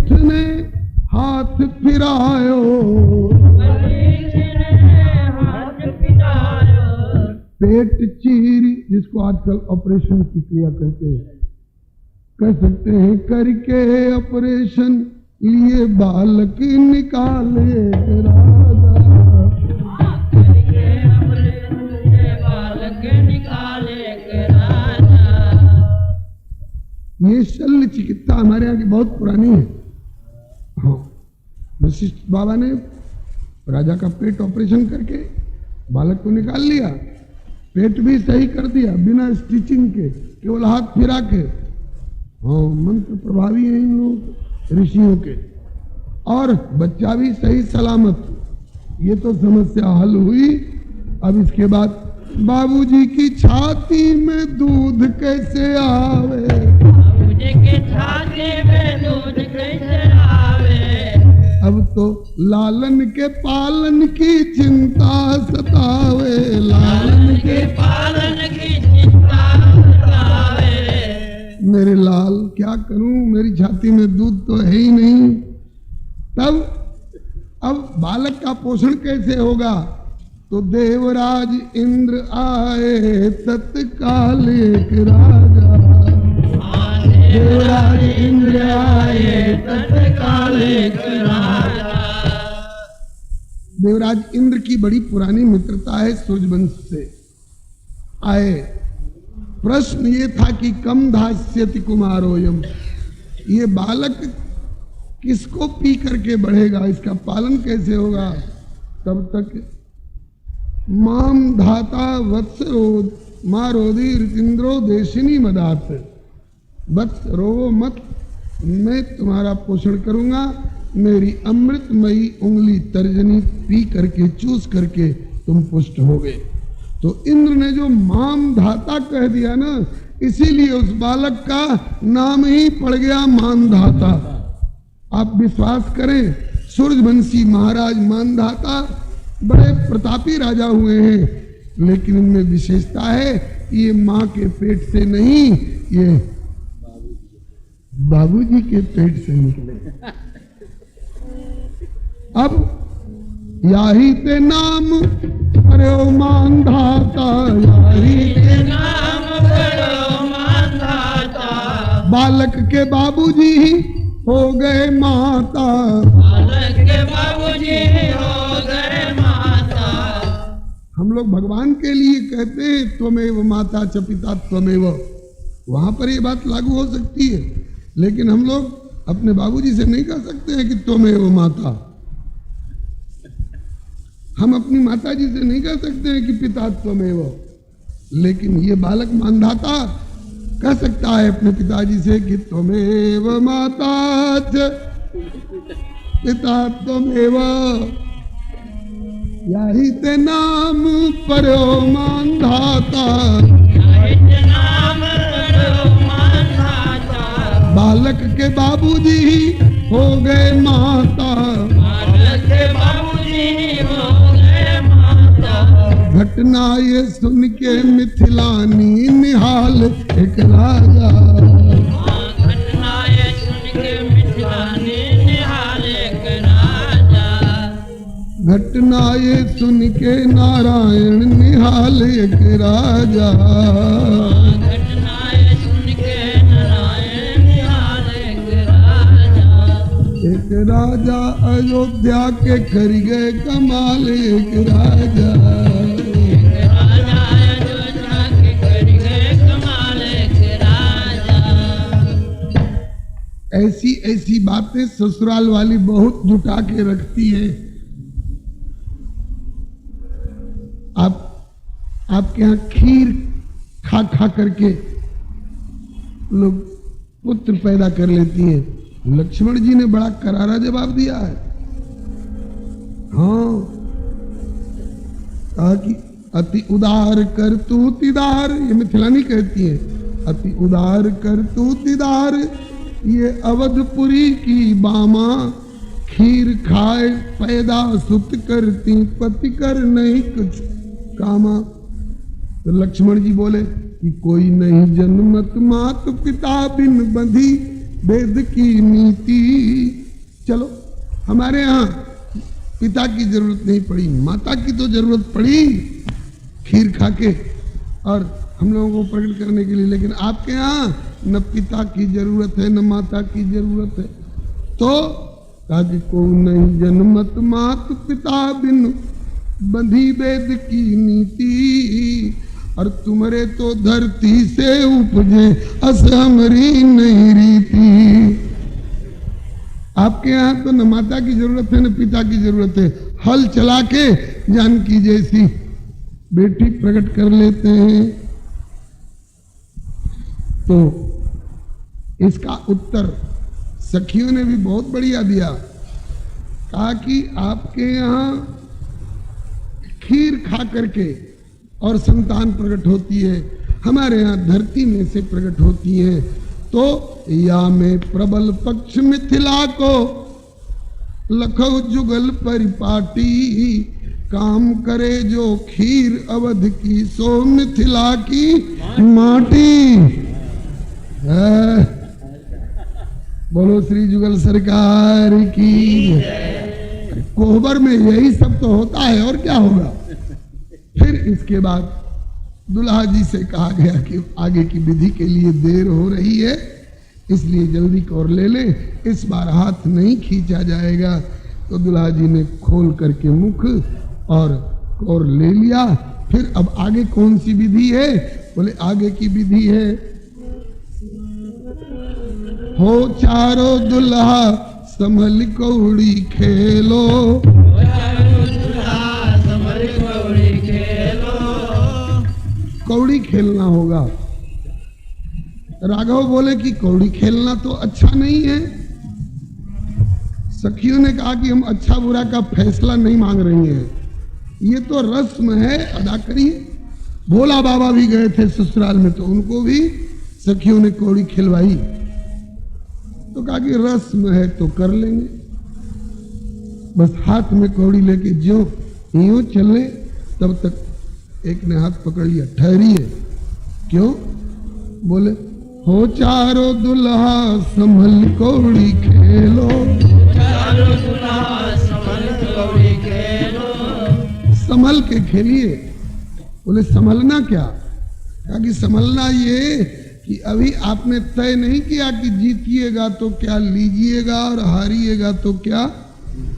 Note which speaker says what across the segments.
Speaker 1: वशिष्ठ ने हाथ फिरायो, पेट चीरी, जिसको आजकल ऑपरेशन की क्रिया कहते हैं, कह सकते हैं, करके ऑपरेशन लिए बालक निकाले राजा, ये शल्य चिकित्सा हमारे यहाँ की बहुत पुरानी है। हाँ, वशिष्ठ बाबा ने राजा का पेट ऑपरेशन करके बालक को निकाल लिया, पेट भी सही कर दिया बिना स्टिचिंग के, केवल हाथ फिरा के। हाँ, मंत्र प्रभावी है इन लोग ऋषियों के, और बच्चा भी सही सलामत। ये तो समस्या हल हुई। अब इसके बाद बाबूजी की छाती में दूध कैसे आवे, बाबूजी की छाती में दूध कैसे आवे, अब तो लालन के पालन की चिंता सतावे, लालन के पालन की चिंता सतावे, मेरे लाल क्या करूं, मेरी छाती में दूध तो है ही नहीं। तब अब बालक का पोषण कैसे होगा, तो देवराज इंद्र आए तत्काल एक राजा, देवराज इंद्र आए तत्काल एक राजा। देवराज इंद्र की बड़ी पुरानी मित्रता है सूर्यवंश से। आए, प्रश्न ये था कि कम धास्यति कुमारोयम, ये बालक किसको पी करके बढ़ेगा, इसका पालन कैसे होगा। तब तक माम धाता वत्सरो मारोदी ऋतिन्द्रो देशिनी मदात, वत्स रोवो मत, मैं तुम्हारा पोषण करूंगा, मेरी अमृतमयी उंगली तर्जनी पी करके चूस करके तुम पुष्ट हो गए। तो इंद्र ने जो माम धाता कह दिया ना, इसीलिए उस बालक का नाम ही पड़ गया मानधाता। आप विश्वास करें, सूर्यवंशी महाराज मानधाता बड़े प्रतापी राजा हुए हैं, लेकिन इनमें विशेषता है, ये माँ के पेट से नहीं, ये बाबूजी के पेट से निकले। अब याही ते नाम अरे ओ मानधाता, याही ते नाम अरे ओ मानधाता, बालक के बाबूजी हो गए माता, बालक के बाबूजी हो गए माता। हम लोग भगवान के लिए कहते हैं त्वमेव माता च पिता त्वमेव, वहां पर ये बात लागू हो सकती है, लेकिन हम लोग अपने बाबूजी से नहीं कह सकते हैं कि त्वमेव माता। हम अपनी माता जी से नहीं कह सकते हैं कि पिता त्वमेव, लेकिन ये बालक मानधाता कह सकता है अपने पिताजी से कि त्वमेव माता च पिता त्वमेव, याही ते नाम परो मानधाता, बालक के बाबूजी हो गए माता, बालक के बाबूजी हो गए माता। घटना ये सुन के मिथिलानी निहाल एक राजा, घटना ये सुन के मिथिलानी निहाल एक राजा, घटना ये सुन के नारायण निहाल एक राजा, घटना ये सुन के नारायण निहाल एक राजा। एक राजा अयोध्या के कर गए कमाल एक राजा, ऐसी ऐसी बातें ससुराल वाली बहुत जुटा के रखती है। आपके यहाँ खीर खा खा करके लोग पुत्र पैदा कर लेती हैं। लक्ष्मण जी ने बड़ा करारा जवाब दिया है। हाँ, कहा कि अति उदार कर तू तिदार, ये मिथिलानी कहती है, अति उदार कर तू तिदार, ये अवधपुरी की बामा, खीर खाए पैदा सुत करती, पति कर नहीं कुछ कामा। तो लक्ष्मण जी बोले कि कोई नहीं जन्मत मात पिता बिन बंधी, वेद की नीति चलो हमारे यहाँ पिता की जरूरत नहीं पड़ी, माता की तो जरूरत पड़ी खीर खा के और हम लोगों को प्रकट करने के लिए, लेकिन आपके यहाँ न पिता की जरूरत है न माता की जरूरत है। तो कहा कि को नहीं जन्मत मात पिता बिन बंधी वेद की नीति, और तुम्हारे तो धरती से उपजे अस हमरी नहीं रीति। आपके यहाँ तो न माता की जरूरत है न पिता की जरूरत है, हल चला के जानकी जैसी बेटी प्रकट कर लेते हैं। तो इसका उत्तर सखियों ने भी बहुत बढ़िया दिया, कहा कि आपके यहाँ खीर खा करके और संतान प्रकट होती है, हमारे यहाँ धरती में से प्रकट होती है। तो या में प्रबल पक्ष मिथिला को लखो जुगल परिपाटी, काम करे जो खीर अवध की सो मिथिला की माटी। बोलो श्री जुगल सरकार की। कोहबर में यही सब तो होता है और क्या होगा। फिर इसके बाद दुल्हा जी से कहा गया कि आगे की विधि के लिए देर हो रही है, इसलिए जल्दी कौर ले ले, इस बार हाथ नहीं खींचा जाएगा। तो दुल्हा जी ने खोल करके मुख और कौर ले लिया। फिर अब आगे कौन सी विधि है? बोले आगे की विधि है, हो चारो दुल्हा संभल कौड़ी खेलो। कौड़ी खेलना होगा। राघव बोले कि कौड़ी खेलना तो अच्छा नहीं है। सखियों ने कहा कि हम अच्छा बुरा का फैसला नहीं मांग रही हैं, ये तो रस्म है, अदा करिए। भोला बाबा भी गए थे ससुराल में, तो उनको भी सखियों ने कौड़ी खिलवाई। तो कहा कि रस्म है तो कर लेंगे, बस हाथ में कौड़ी लेके जो यूं चले। तब तक एक ने हाथ पकड़ लिया, ठहरिए। क्यों? बोले हो चारो दुल्हा संभल कौड़ी खेलो। चारो दुल्हा संभल कौड़ी खेलो। संभल के खेलिए। बोले संभलना क्या? कहा कि संभलना ये कि अभी आपने तय नहीं किया कि जीतिएगा तो क्या लीजिएगा और हारिएगा तो क्या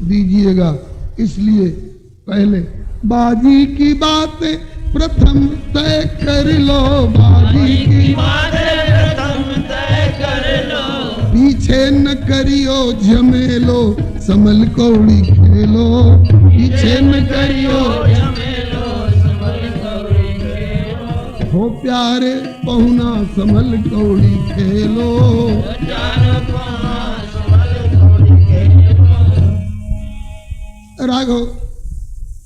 Speaker 1: दीजिएगा। इसलिए पहले बाजी की बातें प्रथम तय कर लो। बाजी की बातें प्रथम तय कर लो। पीछे न करियो झमेलो, संभल कौड़ी खेलो। पीछे न करियो झमेलो, संभल कौड़ी खेलो। हो प्यारे पहुना संभल कौड़ी खेलो। राघव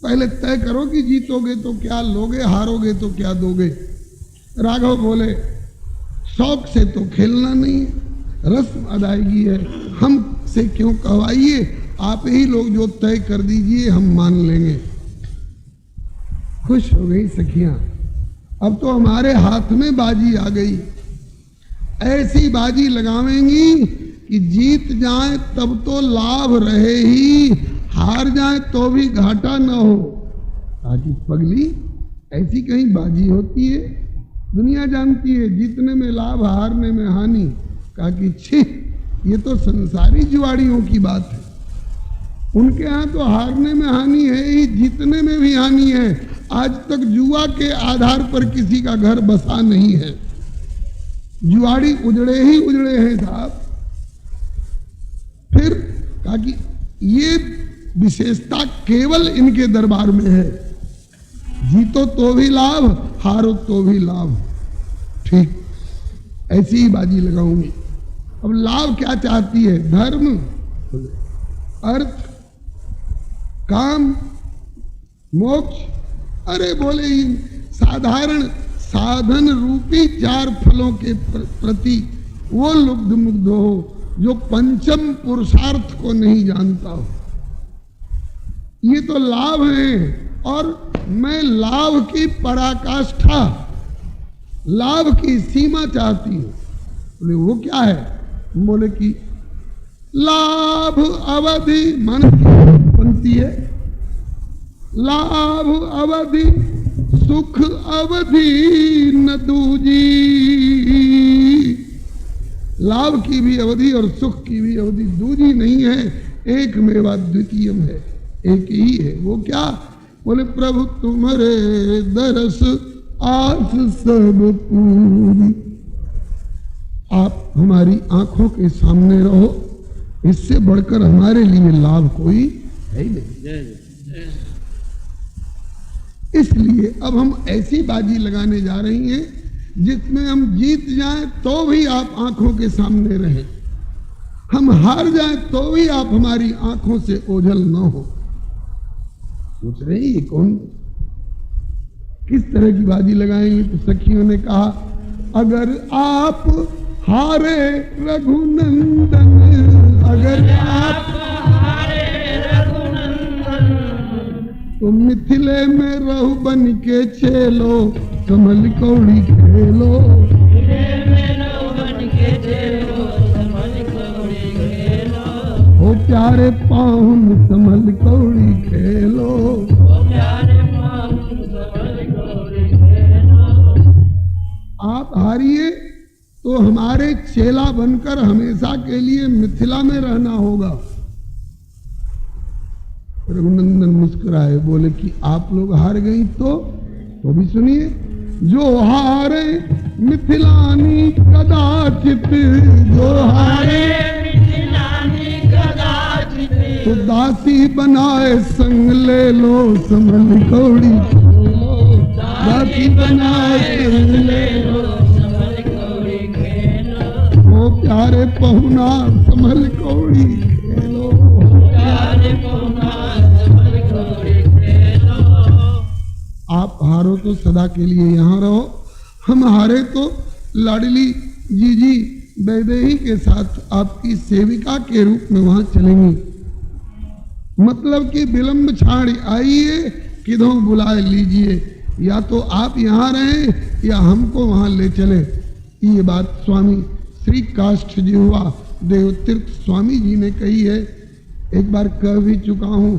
Speaker 1: पहले तय करो कि जीतोगे तो क्या लोगे, हारोगे तो क्या दोगे। राघव बोले शौक से तो खेलना नहीं है, रस्म अदायगी है, हम से क्यों कहवाइए, आप ही लोग जो तय कर दीजिए हम मान लेंगे। खुश हो गई सखियां, अब तो हमारे हाथ में बाजी आ गई। ऐसी बाजी लगावेंगी कि जीत जाए तब तो लाभ रहे ही, हार जाए तो भी घाटा न हो। ताकि पगली ऐसी कहीं बाजी होती है? दुनिया जानती है जीतने में लाभ, हारने में हानि। कहा कि छी, ये तो संसारी जुआड़ियों की बात है। उनके यहाँ तो हारने में हानि है ही, जीतने में भी हानि है। आज तक जुआ के आधार पर किसी का घर बसा नहीं है। जुआड़ी उजड़े ही उजड़े हैं साहब। फिर कहा कि ये विशेषता केवल इनके दरबार में है, जीतो तो भी लाभ, हारो तो भी लाभ। ठीक, ऐसी ही बाजी लगाऊंगी। अब लाभ क्या चाहती है? धर्म, अर्थ, काम, मोक्ष। अरे बोले इन साधारण साधन रूपी चार फलों के प्रति वो लुब्ध मुग्ध हो जो पंचम पुरुषार्थ को नहीं जानता हो। ये तो लाभ है, और मैं लाभ की पराकाष्ठा, लाभ की सीमा चाहती हूं। बोले वो क्या है? बोले कि लाभ अवधि मन पंक्ति है, लाभ अवधि सुख अवधि न दूजी। लाभ की भी अवधि और सुख की भी अवधि दूजी नहीं है, एक मेवा द्वितीयम है, एक ही है। वो क्या? बोले प्रभु तुम्हारे दरस आस सब पूरी। आप हमारी आंखों के सामने रहो, इससे बढ़कर हमारे लिए लाभ कोई है ही नहीं। इसलिए अब हम ऐसी बाजी लगाने जा रही हैं जिसमें हम जीत जाएं तो भी आप आंखों के सामने रहें, हम हार जाएं तो भी आप हमारी आंखों से ओझल न हो। सोच रहे हैं ये कौन किस तरह की बाजी लगाएंगे? तो सखियों ने कहा अगर आप हारे रघुनंदन, अगर आप हारे रघुनंदन, तो मिथिले में रहु बन के छेलो, कमल कौड़ी खेलो। हो प्यारे पाहुन कमल कौड़ी खेलो। आप हारिए तो हमारे चेला बनकर हमेशा के लिए मिथिला में रहना होगा। रघुनंदन मुस्कुराए, बोले कि आप लोग हार गई तो भी सुनिए, जो हारे मिथिलानी कदाचित, जो हारे मिथिलानी कदाचित, तो दासी बनाए संग ले लो, समल कौड़ी खेलो। दासी बनाए संग ले लो, समल कौड़ी खेलो। वो प्यारे पहुना समल कौड़ी खेलो, प्यारे पहुना समल कौड़ी खेलो। आप हारो तो सदा के लिए यहाँ रहो, हम हारे तो लाडली जीजी वैदेही के साथ आपकी सेविका के रूप में वहां चलेंगी। मतलब कि विलंब छाड़ आइए, किधों बुलाए लीजिए, या तो आप यहाँ रहें या हमको वहां ले चले। ये बात स्वामी श्री काष्ठ जिह्वा देवतीर्थ स्वामी जी ने कही है। एक बार कह भी चुका हूं,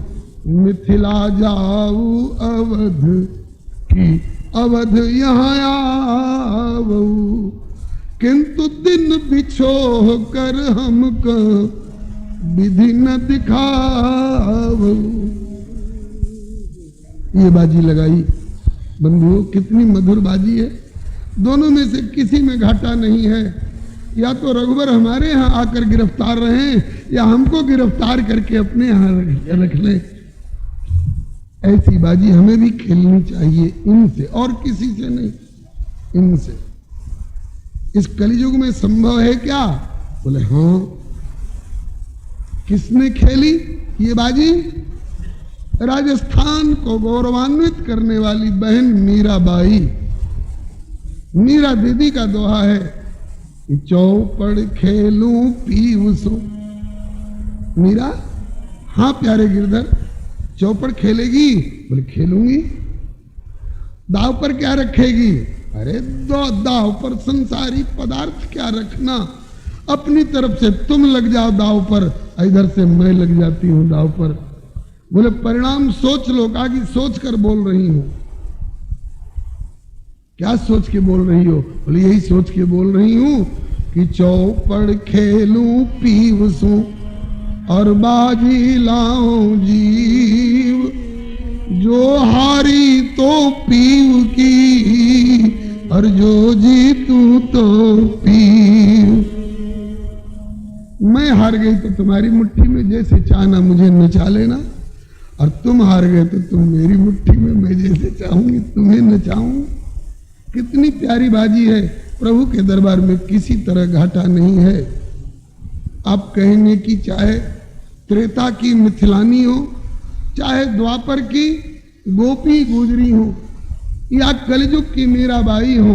Speaker 1: मिथिला जाऊ अवध की, अवध यहाँ आवऊ, किंतु दिन बिछो कर हमको विधि न दिखावऊ। ये बाजी लगाई बंधुओं, कितनी मधुर बाजी है। दोनों में से किसी में घाटा नहीं है। या तो रघुवर हमारे यहाँ आकर गिरफ्तार रहे या हमको गिरफ्तार करके अपने यहाँ रख लें। ऐसी बाजी हमें भी खेलनी चाहिए, इनसे और किसी से नहीं, इनसे। इस कलियुग में संभव है क्या? बोले हाँ। किसने खेली ये बाजी? राजस्थान को गौरवान्वित करने वाली बहन मीराबाई। मीरा दीदी का दोहा है, चौपड़ खेलूं पीवसो। मीरा, हाँ प्यारे गिरधर, चौपड़ खेलेगी? बोले खेलूंगी। दाव पर क्या रखेगी? अरे दाव पर संसारी पदार्थ क्या रखना, अपनी तरफ से तुम लग जाओ दाव पर, इधर से मैं लग जाती हूं दाव पर। बोले परिणाम सोच लो। कहा कि सोच कर बोल रही हूं। क्या सोच के बोल रही हो? बोले यही सोच के बोल रही हूं कि चौपड़ खेलूं पीवसूं और बाजी लाऊं जीव, जो हारी तो पीव की और जो जीतूं तो पीव। मैं हार गई तो तुम्हारी मुट्ठी में जैसे चाहना मुझे नचा लेना, और तुम हार गए तो तुम मेरी मुट्ठी में मैं जैसे चाहूंगी तुम्हें नचाऊं। कितनी प्यारी बाजी है। प्रभु के दरबार में किसी तरह घाटा नहीं है। आप कहेंगे कि चाहे त्रेता की मिथिलानी हो, चाहे द्वापर की गोपी गुजरी हो, या कलयुग की मीराबाई हो,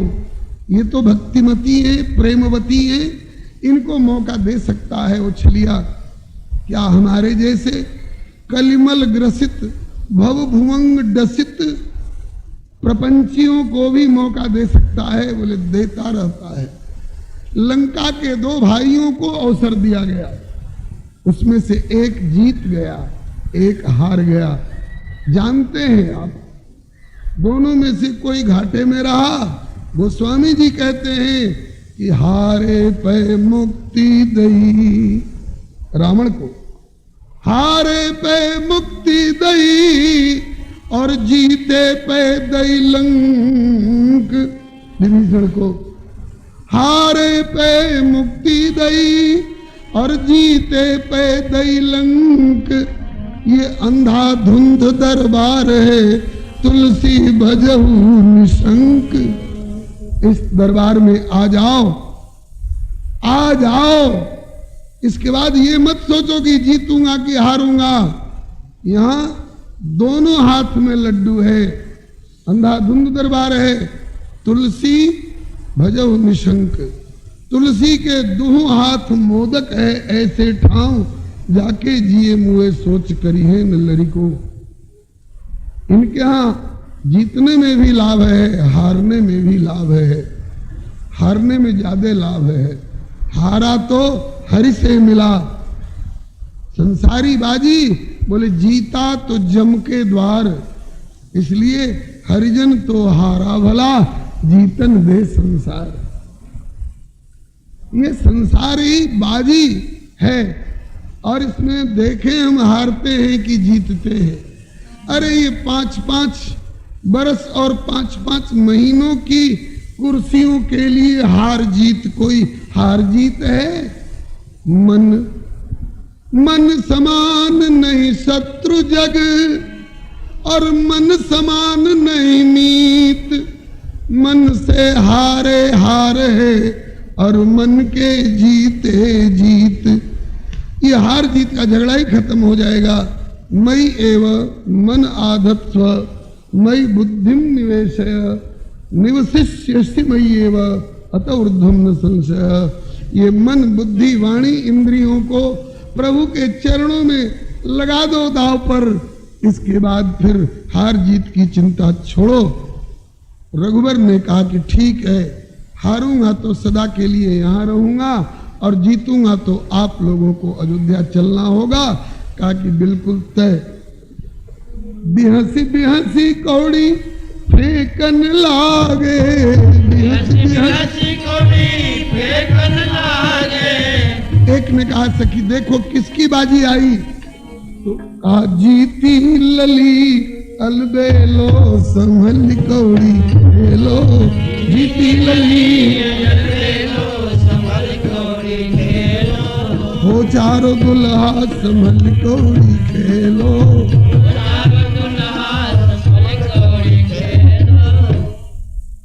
Speaker 1: ये तो भक्तिमती है, प्रेमवती है, इनको मौका दे सकता है उछलिया। क्या हमारे जैसे कलिमल ग्रसित भव भुवंग डसित प्रपंचियों को भी मौका दे सकता है? बोले देता रहता है। लंका के दो भाइयों को अवसर दिया गया, उसमें से एक जीत गया, एक हार गया। जानते हैं आप, दोनों में से कोई घाटे में रहा। गोस्वामी जी कहते हैं कि हारे पे मुक्ति दई, रावण को हारे पे मुक्ति दई और जीते पे दई लंक। विभीषण को हारे पे मुक्ति दई और जीते पे दई लंक। ये अंधाधुंध दरबार है, तुलसी भजहु निशंक। इस दरबार में आ जाओ, आ जाओ। इसके बाद ये मत सोचो कि जीतूंगा कि हारूंगा। यहां दोनों हाथ में लड्डू है, अंधाधुंध दरबार है। तुलसी भजहु निशंक, तुलसी के दुहु हाथ मोदक है, ऐसे ठाव जाके जिए मुए सोच करी है नल्लरी को। इनके यहां जीतने में भी लाभ है, हारने में भी लाभ है। हारने में ज्यादा लाभ है, हारा तो हरि से मिला। संसारी बाजी बोले जीता तो जम के द्वार, इसलिए हरिजन तो हारा भला, जीतन दे संसार। ये संसारी बाजी है और इसमें देखें हम हारते हैं कि जीतते हैं। अरे ये 5-5 बरस और 5-5 महीनों की कुर्सियों के लिए हार जीत कोई हार जीत है? मन समान नहीं शत्रु जग और मन समान नहीं मीत। मन से हारे हार है और मन के जीते जीत। ये हार जीत का झगड़ा ही खत्म हो जाएगा। मई एव मन आधत्स्व मई बुद्धिम निवेशय निवसिष्यसि मयि एव अत ऊर्ध्वं न संशय। ये मन बुद्धि वाणी इंद्रियों को प्रभु के चरणों में लगा दो दांव पर। इसके बाद फिर हार जीत की चिंता छोड़ो। रघुवर ने कहा कि ठीक है, हारूंगा तो सदा के लिए यहाँ रहूंगा और जीतूंगा तो आप लोगों को अयोध्या चलना होगा। कहा कि बिल्कुल तय। बिहसी बिहसी कौड़ी फेंकन लागे, बिहसी बिहसी कौड़ी फेंकन लागे। एक ने कहा सखी देखो किसकी बाजी आई, तो कहा जीती लली अलबेलो संभल कौड़ी खेलो। जीती लली अलबेलो संभल कौड़ी खेलो, हो चारों दुल्हा संभल कौड़ी खेलो।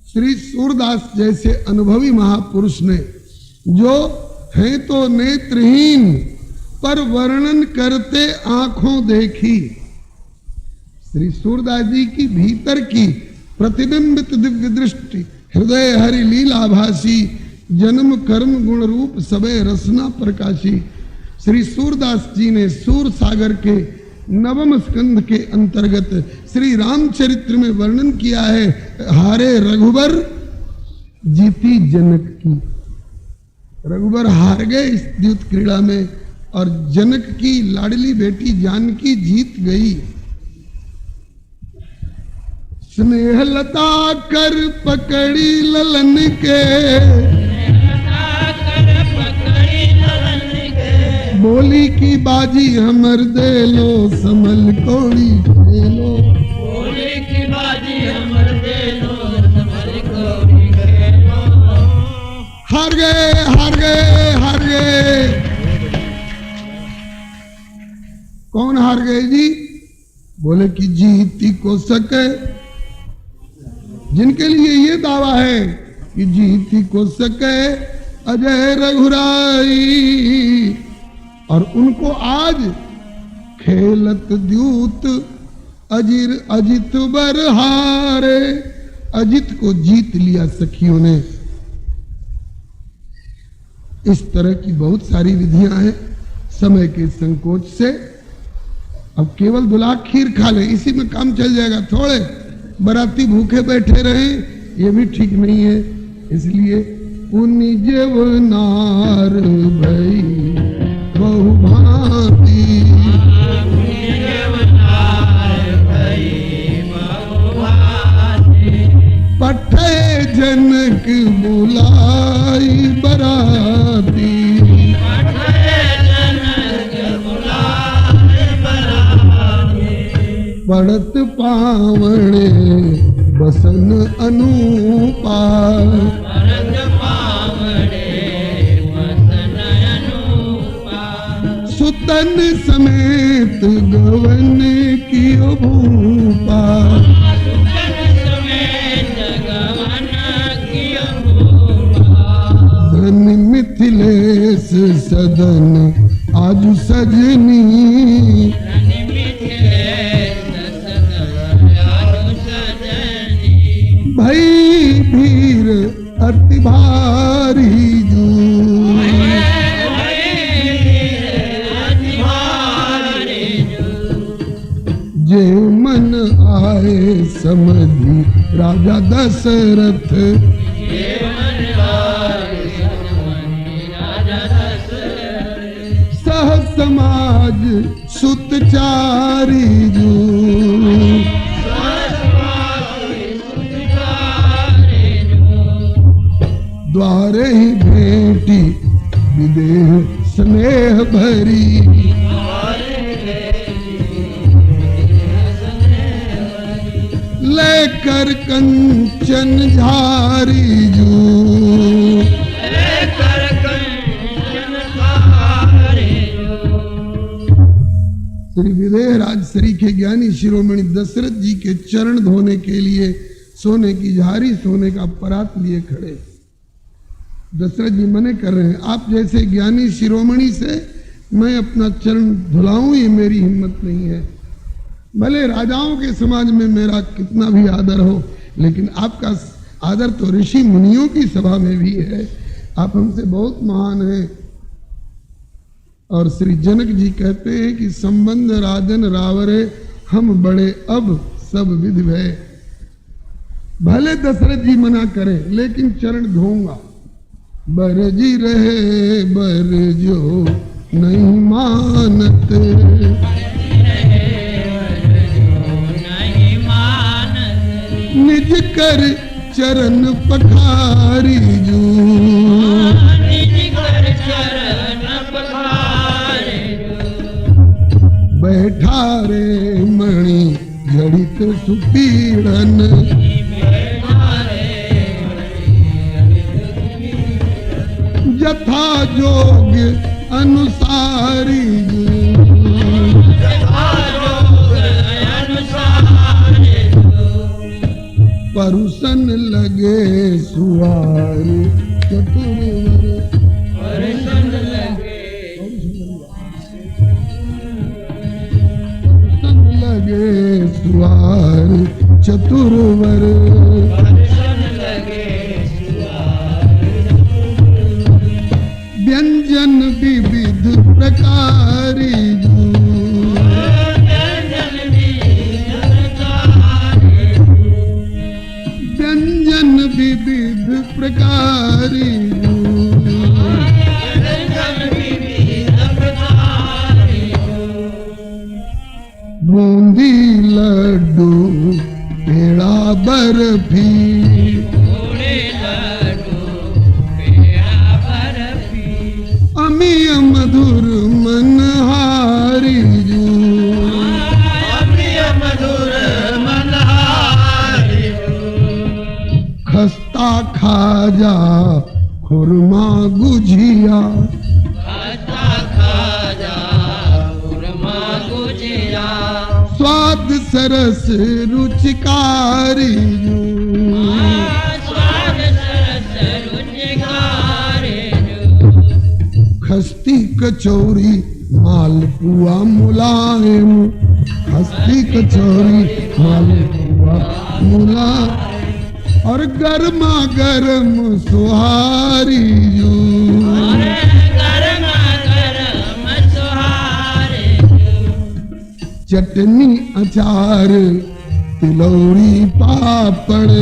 Speaker 1: श्री सूरदास जैसे अनुभवी महापुरुष ने, जो हैं तो नेत्रहीन पर वर्णन करते आंखों देखी। श्री सूरदास जी की भीतर की प्रतिबिंबित दिव्य दृष्टि, हृदय हरि लीला भासी, जन्म कर्म गुण रूप सबे रसना प्रकाशी। श्री सूरदास जी ने सूर सागर के नवम स्कंध के अंतर्गत श्री रामचरित्र में वर्णन किया है। हारे रघुबर जीती जनक की। रघुबर हार गए इस द्यूत क्रीड़ा में और जनक की लाडली बेटी जानकी जीत गई। स्नेह लता कर पकड़ी ललन के, बोली की बाजी हमर दे लो समल कौड़ी खेलो। बोली की बाजी हमर दे लो समल कौड़ी खेलो। हार गए हार गए हार गए। कौन हार गए जी? बोले कि जीती को सके, जिनके लिए ये दावा है कि जीती को सके अजय रघुराई, और उनको आज खेलत द्यूत अजिर अजित बर हारे। अजित को जीत लिया सखियों ने। इस तरह की बहुत सारी विधियां हैं। समय के संकोच से अब केवल दुल्हा खीर खा ले, इसी में काम चल जाएगा। थोड़े बराती भूखे बैठे रहे, ये भी ठीक नहीं है। इसलिए उन्हीं जेवनार भई बहु भांति पठे जनक बुलाई बराती पढ़त पावणे बसन अनूपा सुतन समेत गवन कियो भूपा धन मिथिलेश सदन आजु सजनी भई भीर अति भारी जू जे मन आए समझी राजा दशरथ सह समाज सुतचारी जू द्वारे ही भेटी विदेह स्नेह भरी लेकर कंचन झारी जू श्री विदेह राज श्री के ज्ञानी शिरोमणि दशरथ जी के चरण धोने के लिए सोने की झारी सोने का परात लिए खड़े। दशरथ जी मने कर रहे हैं, आप जैसे ज्ञानी शिरोमणि से मैं अपना चरण धुलाऊं ये मेरी हिम्मत नहीं है। भले राजाओं के समाज में मेरा कितना भी आदर हो, लेकिन आपका आदर तो ऋषि मुनियों की सभा में भी है। आप हमसे बहुत महान हैं। और श्री जनक जी कहते हैं कि संबंध राजन रावरे हम बड़े अब सब विधि भय। भले दशरथ जी मना करें लेकिन चरण धोऊंगा। बरजी रहे बर जो नहीं मानत निज कर चरण पखारी जू बैठा रे मणि जड़ित सुपीड़न यथा जोग अनुसारी परुसन लगे सुवार चतुर्वर परुसन लगे सुवार चतुर्वर व्यंजन विविध प्रकारी व्यंजन विविध प्रकारी बूंदी लड्डू पेड़ा बर्फी अमीय मधुर मनहारी जू खस्ता खाजा खुरमा गुझिया स्वाद सरस रुचिकारी जू खस्ती कचौरी मालपुआ मुलायम खस्ती कचौरी मालपुआ मुलायम और गर्मा गर्म सुहारी जू चटनी अचार तिलौरी पापड़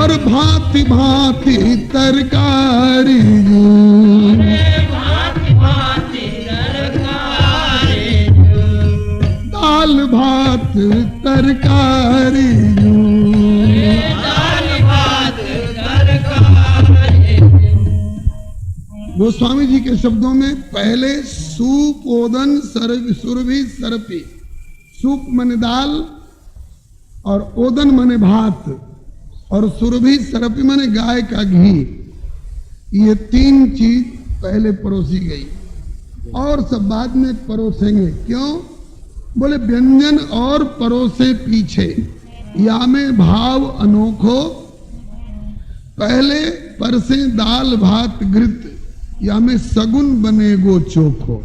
Speaker 1: और भांति भांति तरकारी दाल भात तरकारी गोस्वामी जी के शब्दों में पहले सूप ओदन सुरभि सरपी, सूप मने दाल और ओदन मने भात और सुरभि सरपी मने गाय का घी, ये तीन चीज पहले परोसी गई और सब बाद में परोसेंगे। क्यों? बोले व्यंजन और परोसे पीछे, या में भाव अनोखो, पहले परसे दाल भात घृत, या में सगुन बने गो चोखो।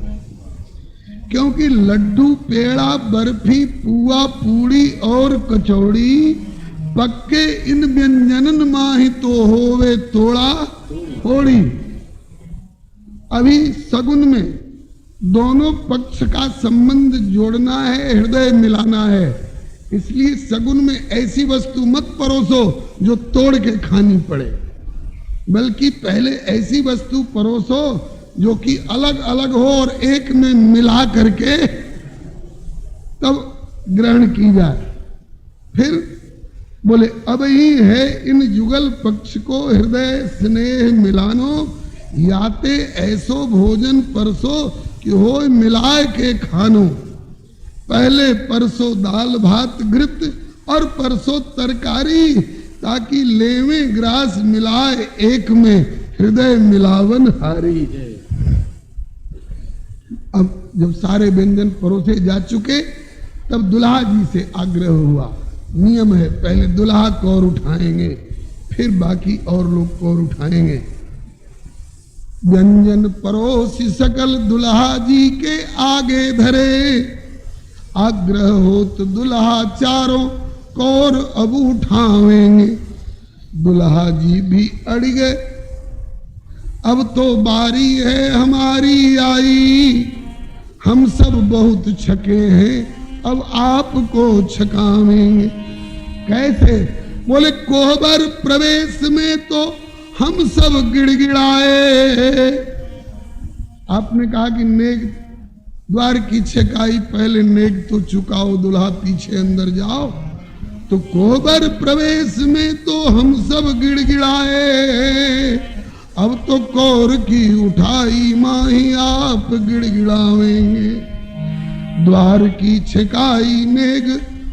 Speaker 1: क्योंकि लड्डू पेड़ा बर्फी पुआ पूड़ी और कचौड़ी पक्के इन व्यंजनन माही तो होवे तोड़ा थोड़ी। अभी सगुन में दोनों पक्ष का संबंध जोड़ना है, हृदय मिलाना है, इसलिए सगुन में ऐसी वस्तु मत परोसो जो तोड़ के खानी पड़े, बल्कि पहले ऐसी वस्तु परोसो जो कि अलग अलग हो और एक में मिला करके तब ग्रहण की जाए। फिर बोले अब ही है इन युगल पक्ष को हृदय स्नेह मिलानो, याते ऐसो भोजन परसो कि हो मिलाए के खानो। पहले परसो दाल भात घृत और परसो तरकारी, ताकि लेवे ग्रास मिलाए एक में हृदय मिलावन हारी है। अब जब सारे व्यंजन परोसे जा चुके तब दुल्हा जी से आग्रह हुआ। नियम है पहले दुल्हा कौर उठाएंगे, फिर बाकी और लोग कौर उठाएंगे। व्यंजन परोसी सकल दुल्हा जी के आगे धरे, आग्रह हो तो दुल्हा चारों कौर अब उठावेंगे। दुल्हा जी भी अड़ गए, अब तो बारी है हमारी आई, हम सब बहुत छके हैं अब आपको छकावेंगे। कैसे? बोले कोहबर प्रवेश में तो हम सब गिड़गिड़ाए। आपने कहा कि नेक द्वार की छकाई पहले नेक तो चुकाओ, दुल्हा पीछे अंदर जाओ। तो कोहबर प्रवेश में तो हम सब गिड़गिड़ाए, अब तो कौर की उठाई माही आप गिड़गिड़ावेंगे। द्वार की छकाई नेग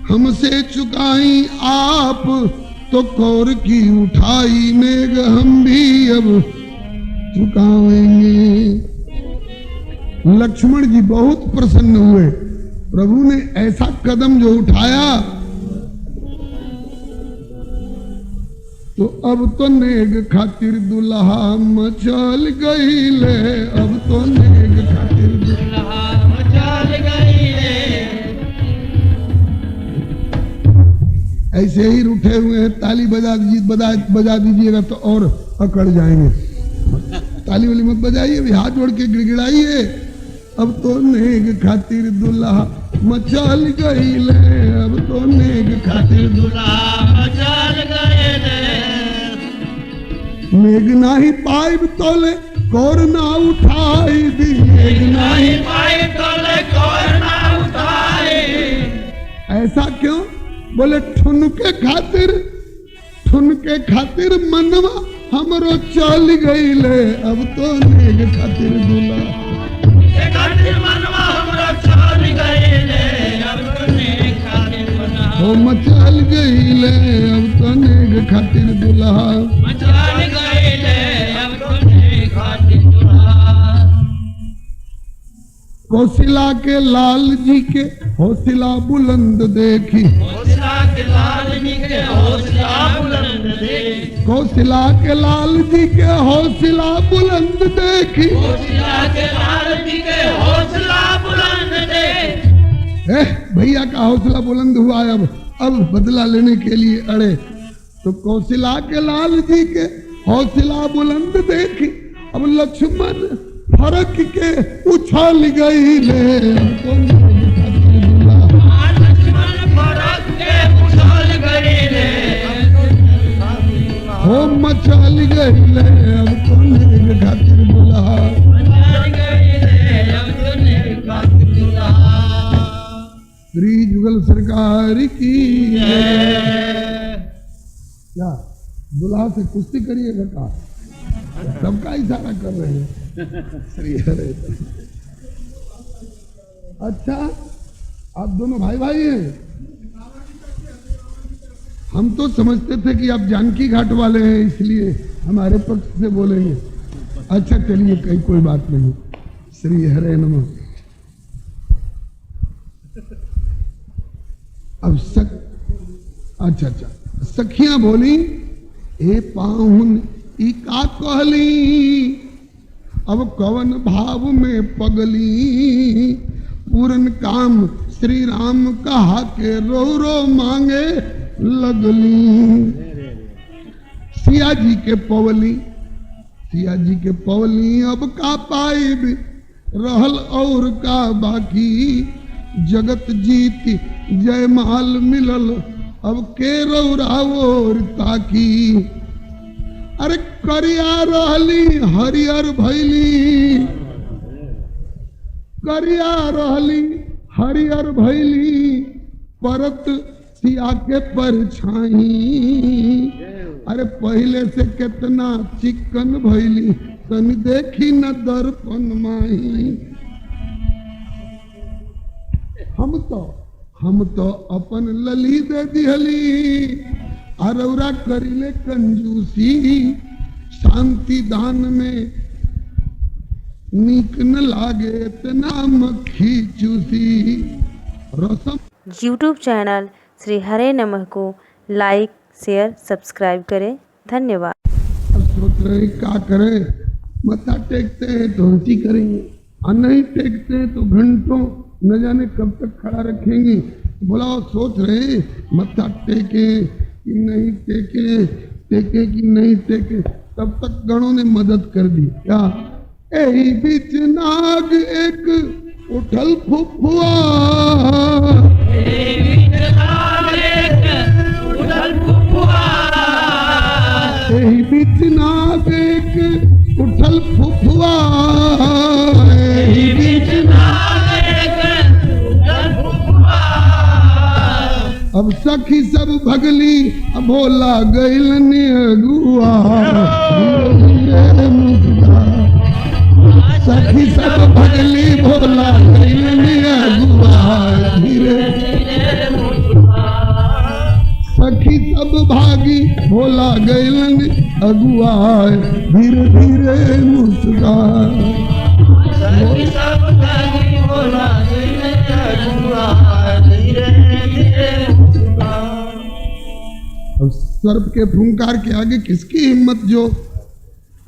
Speaker 1: हमसे चुकाई आप, तो कौर की उठाई नेग हम भी अब चुकावेंगे। लक्ष्मण जी बहुत प्रसन्न हुए, प्रभु ने ऐसा कदम जो उठाया तो अब तो नेग खातिर दुल्हा मचल गईले, अब तो नेग खातिर दुल्हा मचल गईले। ऐसे ही रूठे हुए हैं, ताली बजा दीजिएगा तो और अकड़ जाएंगे। ताली वाली मत बजाइए, भी हाथ जोड़ के गिड़गिड़ाइए। अब तो नेग खातिर दुल्हा मचल गईले, अब तो नेग खातिर दुल्हा मचल गईले। नेग नाही पाइब तोले कौर ना उठाई दी, नेग नाही पाइब तोले कौर ना उठाई। ऐसा क्यों? बोले ठुनके खातिर मनवा हमरो चल गईले, अब तो नेग खातिर दुल्हा मनवा हमरो चल गईले, अब तो नेग खातिर दुल्हा हो मचल गईले, अब तो नेग खातिर दुल्हा मचल गईले, अब तो नेग खातिर दुल्हा। कौशिला के लाल जी के हौसला बुलंद देखी, कौशिला के लाल जी के हौसला बुलंद देखी, कौशिला के लाल जी के हौसला बुलंद देखी, कौशिला के लाल जी के हौसला बुलंद देखी। भैया का हौसला बुलंद हुआ, अब बदला लेने के लिए अड़े। तो कौशिला के लाल जी के हौसला बुलंद देखी, अब लक्ष्मण फरक के उछल गई ले, लक्ष्मण फरक के उछल गई ले। मचाल गई ले अब तो नेग खातिर दुल्हा। श्री जुगल सरकार की क्या दुल्हा से कुश्ती करिएगा का? सबका इशारा कर रहे हैं श्री हरे। अच्छा आप दोनों भाई भाई हैं? हम तो समझते थे कि आप जानकी घाट वाले हैं इसलिए हमारे पक्ष से बोलेंगे। अच्छा चलिए कोई बात नहीं। श्री हरे नमः। अब अच्छा सखियां बोली ए पाहुन ई का कहली अब कवन भाव में पगली पूरन काम श्री राम कहा के रो रो मांगे लगली। सिया जी के पवली अब का पाई रहल और का बाकी जगत जीत जयमाल मिलल अब के रौरावोर ताकी। अरे करिया रहली हरियर भैली करिया रहली हरियर भैली परत सिया के परछाई। अरे पहले से कितना चिकन भैली तन देखी न दर्पण माही। हम तो अपन लली दे दिहली अरौरा करिले कंजूसी शांति दान में नीक न लागे इतना मक्खी चूसी। रसम
Speaker 2: यूट्यूब चैनल श्री हरे नमः को लाइक शेयर सब्सक्राइब करें। धन्यवाद।
Speaker 1: अब सोच रहे क्या करें, मत्था टेकते हैं तो हंसी करेंगे और नहीं टेकते हैं तो घंटों न जाने कब तक खड़ा रखेंगे। बोला सोच रहे मत्था टेके कि नहीं टेके, टेके कि नहीं टेके। तब तक गणों ने मदद कर दी। क्या यही बीच नाग एक उठल फुफुआ यही बीच नाग एक उठल फुफुआ यही बीच अब सखी सब भगली अब भोला गैल अगुआ। सखी सब भगली भोला गैल अगुआ धीरे। सखी सब भागी भोला गैल अगुआ धीरे धीरे मुस्का। सर्प के फुंकार के आगे किसकी हिम्मत जो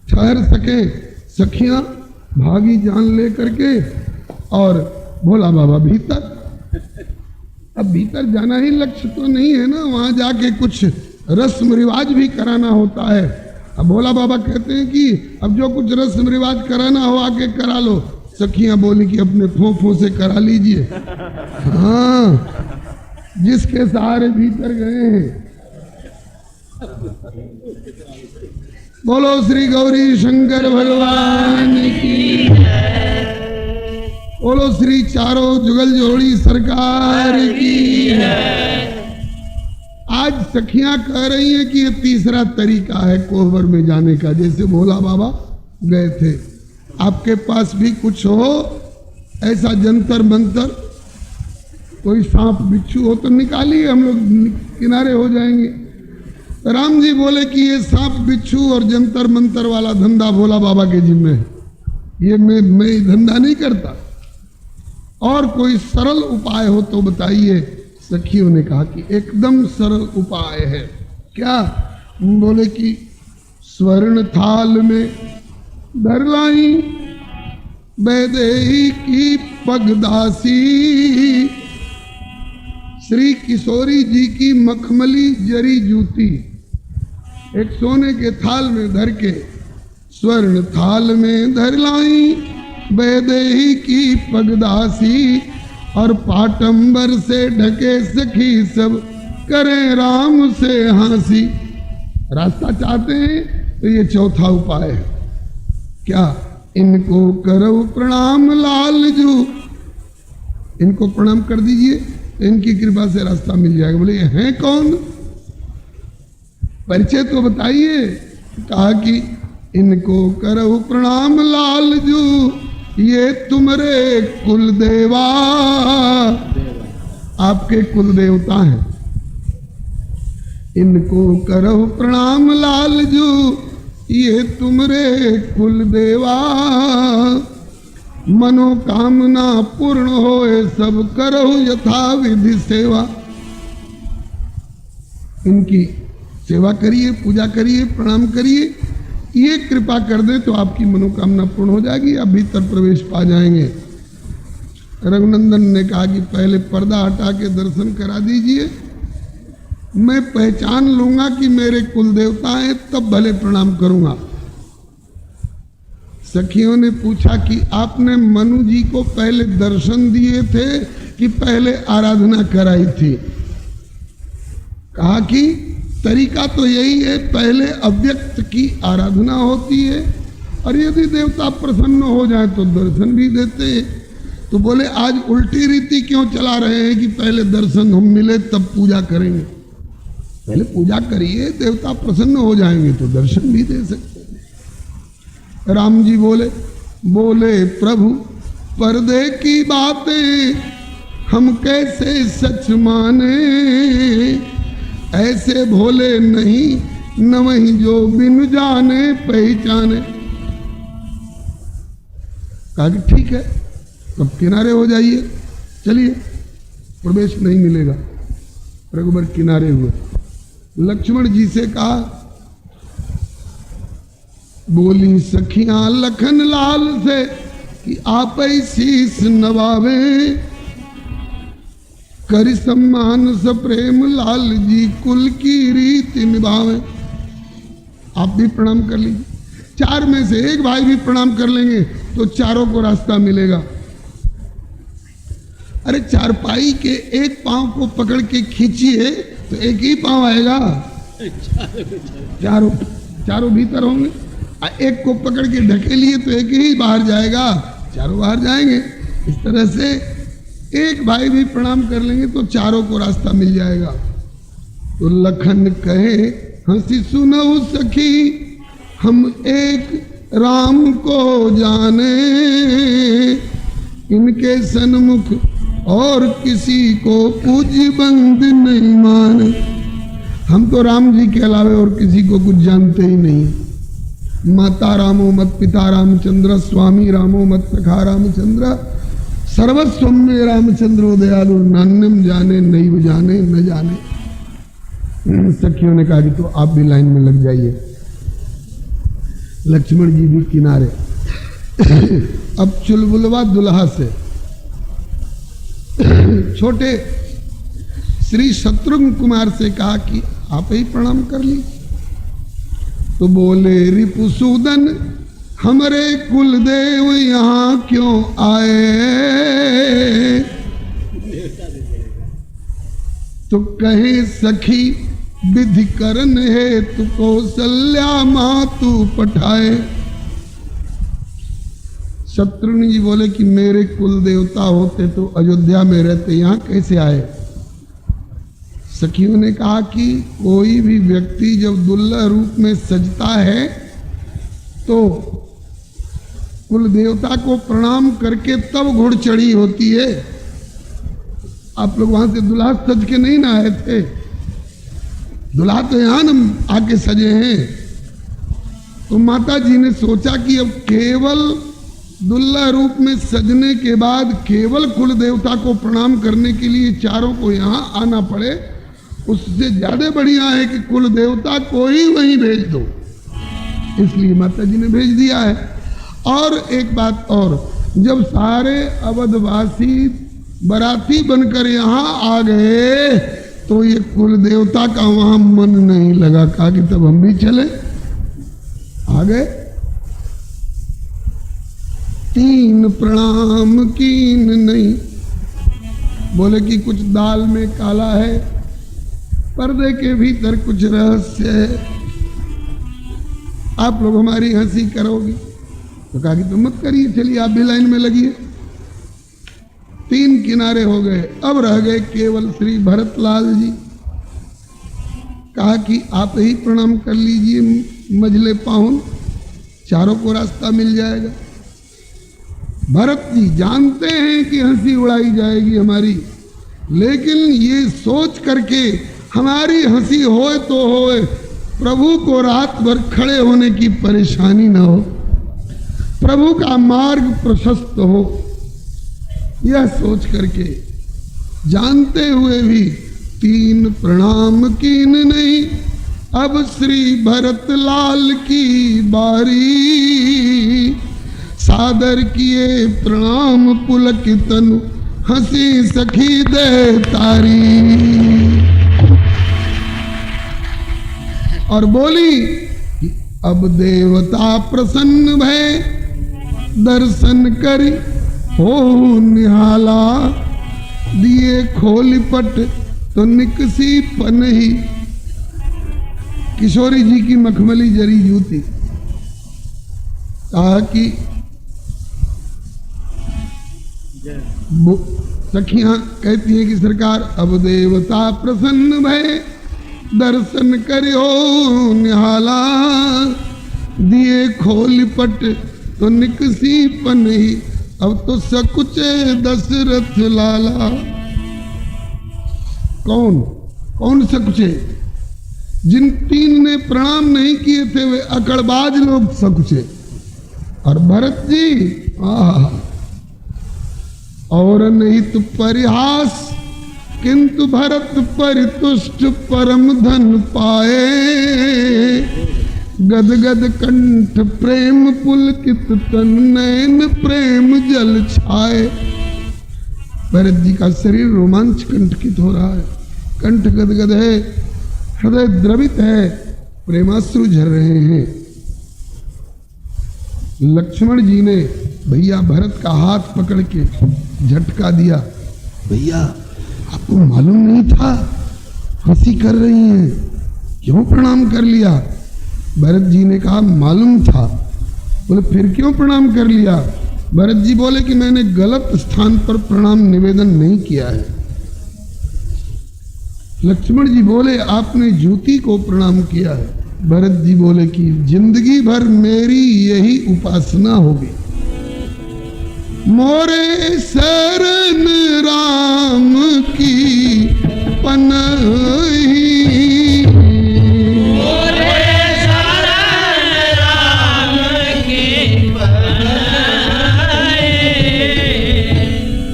Speaker 1: ठहर सके। सखियां भागी जान ले करके और भोला बाबा भीतर। अब भीतर जाना ही लक्ष्य तो नहीं है ना, वहां जाके कुछ रस्म रिवाज भी कराना होता है। अब भोला बाबा कहते हैं कि अब जो कुछ रस्म रिवाज कराना हो आके करा लो। सखियां बोली कि अपने फोफों से करा लीजिए। हाँ जिसके सहारे भीतर गए हैं। बोलो श्री गौरी शंकर भगवान की। बोलो श्री चारों जुगल जोड़ी सरकार की। आज सखियां कह रही हैं कि ये तीसरा तरीका है कोहबर में जाने का, जैसे भोला बाबा गए थे। आपके पास भी कुछ हो ऐसा जंतर मंतर, कोई सांप बिच्छू हो तो निकालिए, हम लोग किनारे हो जाएंगे। राम जी बोले कि ये सांप बिच्छू और जंतर मंतर वाला धंधा भोला बाबा के जिम्मे है, ये मैं धंधा नहीं करता। और कोई सरल उपाय हो तो बताइए। सखियों ने कहा कि एकदम सरल उपाय है। क्या? बोले कि स्वर्ण थाल में धर लाई वैदेही की पगदासी, श्री किशोरी जी की मखमली जरी जूती। एक सोने के थाल में धर के स्वर्ण थाल में धर लाई वैदेही की पगदासी, और पाटंबर से ढके सखी सब करें राम से हंसी। रास्ता चाहते हैं तो ये चौथा उपाय है। क्या? इनको करो प्रणाम लालजू, इनको प्रणाम कर दीजिए, इनकी कृपा से रास्ता मिल जाएगा। बोले ये हैं कौन? परिचय तो बताइए। कहा कि इनको करो प्रणाम लालजू, ये तुम्हारे कुल देवा, आपके कुल देवता हैं। इनको करो प्रणाम लालजू, ये तुम्हारे कुल देवा, मनोकामना पूर्ण होए सब करो यथा विधि सेवा। इनकी सेवा करिए, पूजा करिए, प्रणाम करिए, ये कृपा कर दे तो आपकी मनोकामना पूर्ण हो जाएगी, आप भीतर प्रवेश पा जाएंगे। रघुनंदन ने कहा कि पहले पर्दा हटा के दर्शन करा दीजिए, मैं पहचान लूंगा कि मेरे कुल देवता हैं, तब भले प्रणाम करूंगा। सखियों ने पूछा कि आपने मनु जी को पहले दर्शन दिए थे कि पहले आराधना कराई थी? कहा कि तरीका तो यही है, पहले अव्यक्त की आराधना होती है और यदि देवता प्रसन्न हो जाए तो दर्शन भी देते हैं। तो बोले आज उल्टी रीति क्यों चला रहे हैं कि पहले दर्शन हम मिले तब पूजा करेंगे? पहले पूजा करिए, देवता प्रसन्न हो जाएंगे तो दर्शन भी दे सकते हैं। राम जी बोले प्रभु पर्दे की बातें हम कैसे सच माने, ऐसे भोले नहीं न वही जो बिन जाने पहचाने। कहा कि ठीक है, तब किनारे हो जाइए, चलिए, प्रवेश नहीं मिलेगा। रघुबर किनारे हुए। लक्ष्मण जी से कहा, बोली सखियां लखन लाल से कि आप ही शीस नवावे, करि सम्मान सप्रेम लाल जी कुल की रीति निभावे। आप भी प्रणाम कर लीजिए। 4 में से एक भाई भी प्रणाम कर लेंगे तो चारों को रास्ता मिलेगा। अरे चारपाई के एक पांव को पकड़ के खींचिए तो एक ही पांव आएगा, चारों भीतर होंगे। एक को पकड़ के ढकेलिए तो एक ही बाहर जाएगा, चारों बाहर जाएंगे। इस तरह से एक भाई भी प्रणाम कर लेंगे तो चारों को रास्ता मिल जाएगा। तो लखन कहे हंसी सुनऊ सखी, हम एक राम को जाने, इनके सन्मुख और किसी को पूज्य बंद नहीं माने। हम तो राम जी के अलावे और किसी को कुछ जानते ही नहीं। माता रामो मत पिता रामचंद्र, स्वामी रामो मत सखा रामचंद्र, सर्वस्व में रामचंद्रो दयालु, नान्यम जाने नहीं जाने न जाने। सखियों ने कहा कि तो आप भी लाइन में लग जाइए। लक्ष्मण जी भी किनारे। अब चुलबुलवा दुल्हा से छोटे श्री शत्रुघ्न कुमार से कहा कि आप ही प्रणाम कर ली। तो बोले रिपुसूदन हमारे कुलदेव यहाँ क्यों आए, तो कहे सखी विधि करन है तु कौशल्या मातु पठाए। शत्रुघ्न जी बोले कि मेरे कुल देवता होते तो अयोध्या में रहते, यहाँ कैसे आए? सखियों ने कहा कि कोई भी व्यक्ति जब दुर्लभ रूप में सजता है तो कुल देवता को प्रणाम करके तब घुड़चढ़ी होती है। आप लोग वहां से दुल्हा सज के नहीं ना आए थे, दुल्हा तो यहाँ न आके सजे हैं। तो माता जी ने सोचा कि अब केवल दुल्हा रूप में सजने के बाद केवल कुल देवता को प्रणाम करने के लिए चारों को यहाँ आना पड़े, उससे ज्यादा बढ़िया है कि कुल देवता को ही वहीं भेज दो। इसलिए माता जी ने भेज दिया है। और एक बात और, जब सारे अवधवासी बराती बनकर यहाँ आ गए तो ये कुल देवता का वहां मन नहीं लगा। कहा कि तब हम भी चले। आ गए। 3 प्रणाम कीन नहीं। बोले कि कुछ दाल में काला है, पर्दे के भीतर कुछ रहस्य है। आप लोग हमारी हंसी करोगे? तो कहा कि तुम मत करिए, चलिए आप भी लाइन में लगिए। 3 किनारे हो गए, अब रह गए केवल श्री भरतलाल जी। कहा कि आप ही प्रणाम कर लीजिए मझले पाहुन, चारों को रास्ता मिल जाएगा। भरत जी जानते हैं कि हंसी उड़ाई जाएगी हमारी, लेकिन ये सोच करके हमारी हंसी होए तो होए, प्रभु को रात भर खड़े होने की परेशानी न हो, प्रभु का मार्ग प्रशस्त हो, यह सोच करके जानते हुए भी 3 प्रणाम कीन नहीं। अब श्री भरत लाल की बारी, सादर किए प्रणाम पुलकित तनु, हंसी सखी दे तारी। और बोली कि अब देवता प्रसन्न भय, दर्शन करी हो निहाला, दिए खोली पट तो निकसी पनही। किशोरी जी की मखमली जरी जूती। कहा कि सखियां कहती हैं कि सरकार अब देवता प्रसन्न भय, दर्शन करो निहाला, दिए खोल पट तो निकसी पनही। अब तो सकुचे दशरथ लाला। कौन कौन सकुचे? जिन 3 ने प्रणाम नहीं किए थे वे अकड़बाज लोग सकुचे। और भरत जी और नहीं तो परिहास, किंतु भरत परितुष्ट परम धन पाए, गदगद कंठ प्रेम पुलकित तन, नैन प्रेम जल छाए। भरत जी का शरीर रोमांच कंठकित हो रहा है, कंठ गदगद है, हृदय द्रवित है, प्रेमाश्रु झर रहे हैं। लक्ष्मण जी ने भैया भरत का हाथ पकड़ के झटका दिया। भैया आपको मालूम नहीं था हंसी कर रही हैं, क्यों प्रणाम कर लिया? भरत जी ने कहा मालूम था। बोले फिर क्यों प्रणाम कर लिया? भरत जी बोले कि मैंने गलत स्थान पर प्रणाम निवेदन नहीं किया है। लक्ष्मण जी बोले आपने जूती को प्रणाम किया है। भरत जी बोले कि जिंदगी भर मेरी यही उपासना होगी। मोरे शरण राम की पनही,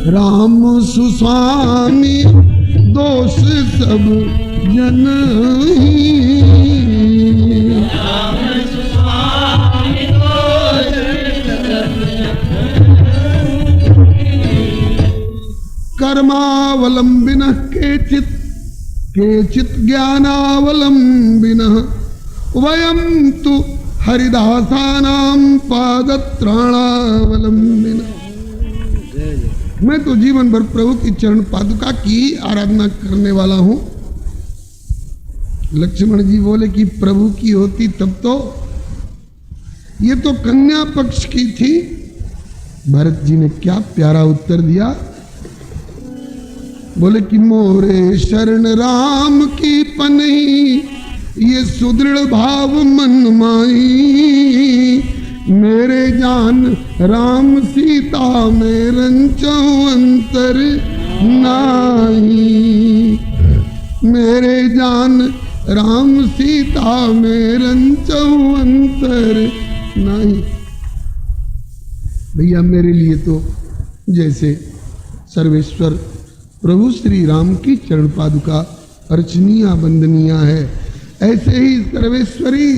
Speaker 1: राम सुस्वामी दोष सब जनही। कर्मावलंबिन केचित ज्ञानावलंबिन, वयम तो हरिदासानाम पादत्राणावलंबिन। मैं तो जीवन भर प्रभु की चरण पादुका की आराधना करने वाला हूं। लक्ष्मण जी बोले कि प्रभु की होती तब तो, ये तो कन्या पक्ष की थी। भरत जी ने क्या प्यारा उत्तर दिया। बोले कि मोरे शरण राम की पनही, ये सुदृढ़ भाव मन माई, मेरे जान राम सीता में रंचो अंतर नाई, मेरे जान राम सीता में रंचो अंतर नाई। भैया मेरे लिए तो जैसे सर्वेश्वर प्रभु श्री राम की चरण पादुका अर्चनीय वंदनीय है, ऐसे ही सर्वेश्वरी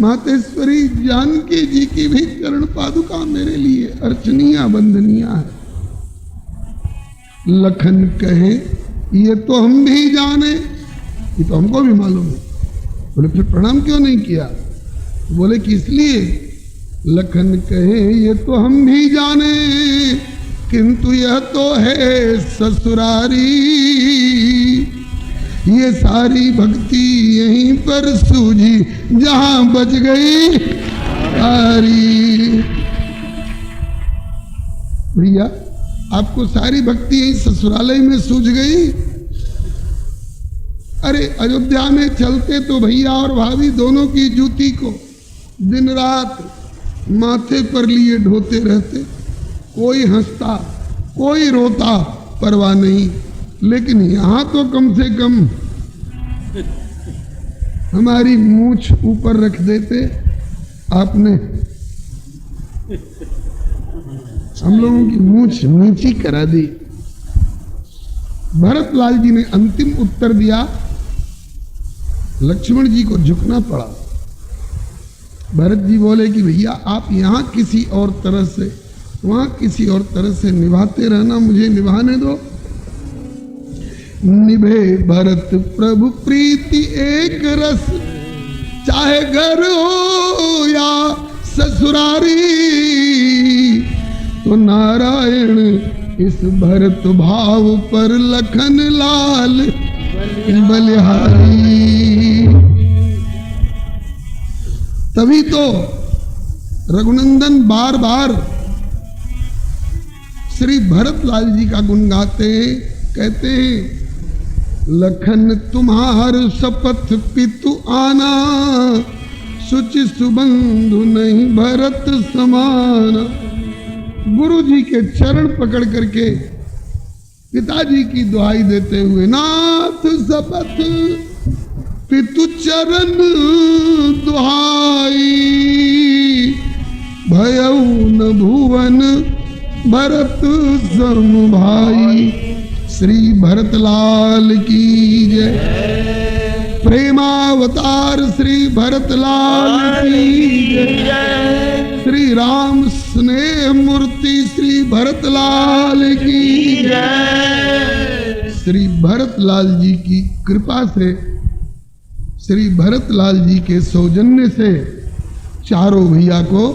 Speaker 1: मातेश्वरी जानकी जी की भी चरण पादुका मेरे लिए अर्चनीय वंदनीय है। लखन कहे ये तो हम भी जाने, ये तो हमको भी मालूम है। बोले फिर प्रणाम क्यों नहीं किया? बोले कि इसलिए लखन कहे ये तो हम भी जाने, किंतु यह तो है ससुरारी, ये सारी भक्ति यहीं पर सूझी जहां बच गई बिहारी। भैया आपको सारी भक्ति यही ससुरालय में सूझ गई? अरे अयोध्या में चलते तो भैया और भाभी दोनों की जूती को दिन रात माथे पर लिए ढोते रहते। कोई हंसता, कोई रोता, परवाह नहीं। लेकिन यहां तो कम से कम हमारी मूंछ ऊपर रख देते। आपने हम लोगों की मूंछ नीची करा दी। भरतलाल जी ने अंतिम उत्तर दिया, लक्ष्मण जी को झुकना पड़ा। भरत जी बोले कि भैया आप यहां किसी और तरह से, वहां किसी और तरह से निभाते रहना, मुझे निभाने दो। निभे भरत प्रभु प्रीति एक रस, चाहे घर हो या ससुरारी। तो नारायण इस भरत भाव पर लखन लाल बलिहारी। तभी तो रघुनंदन बार बार श्री भरतलाल जी का गुण गाते हैं, कहते हैं लखन तुम्हार शपथ पितु आना, सुचि सुबंधु नहीं भरत समान। गुरु जी के चरण पकड़ करके पिताजी की दुहाई देते हुए, नाथ शपथ पितु चरण दुहाई, भयउ न भुवन भरत सम भाई। श्री भरतलाल की जय। प्रेमावतार श्री भरतलाल की जय। श्री राम स्नेह मूर्ति श्री भरतलाल की जय। श्री भरतलाल जी की कृपा से, श्री भरतलाल जी के सौजन्य से चारों भैया को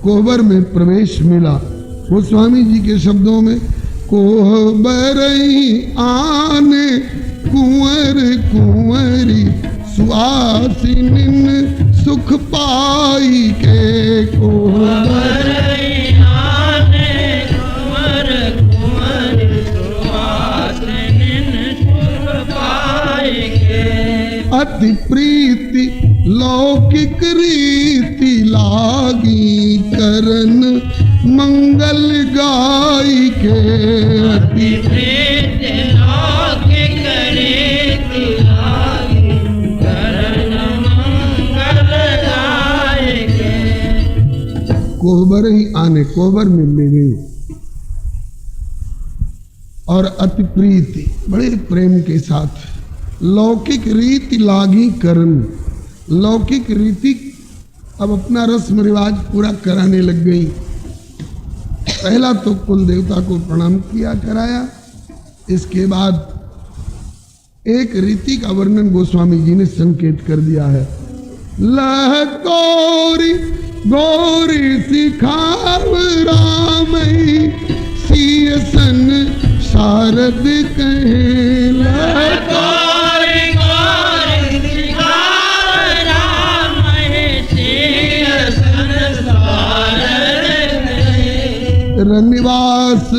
Speaker 1: कोहबर में प्रवेश मिला। गोस्वामी जी के शब्दों में, कोहबर आने कुंवर कुंवरी, सुआसिनिन सुख पाई के। कोहबर आने कुंवर कुंवरी, सुआसिनिन सुख पाई के। अति प्रीति लौकिक रीति लागी, करन मंगल गाई के। अति प्रीति लौकिक रीति लागी, करन मंगल गाई के। कोहबर ही आने, कोहबर में ले गई और अति प्रीति, बड़े प्रेम के साथ। लौकिक रीति लागी करन, लौकिक रीति अब अपना रस्म रिवाज पूरा कराने लग गई। पहला तो कुल देवता को प्रणाम किया कराया, इसके बाद एक रीति का वर्णन गोस्वामी जी ने संकेत कर दिया है। लह गौरी गौरी सिखाव रामई, सिय सन शारद कहे। लह गौरी गौरी सिखाव रामई, सिय सन शारद कहे। रनिवास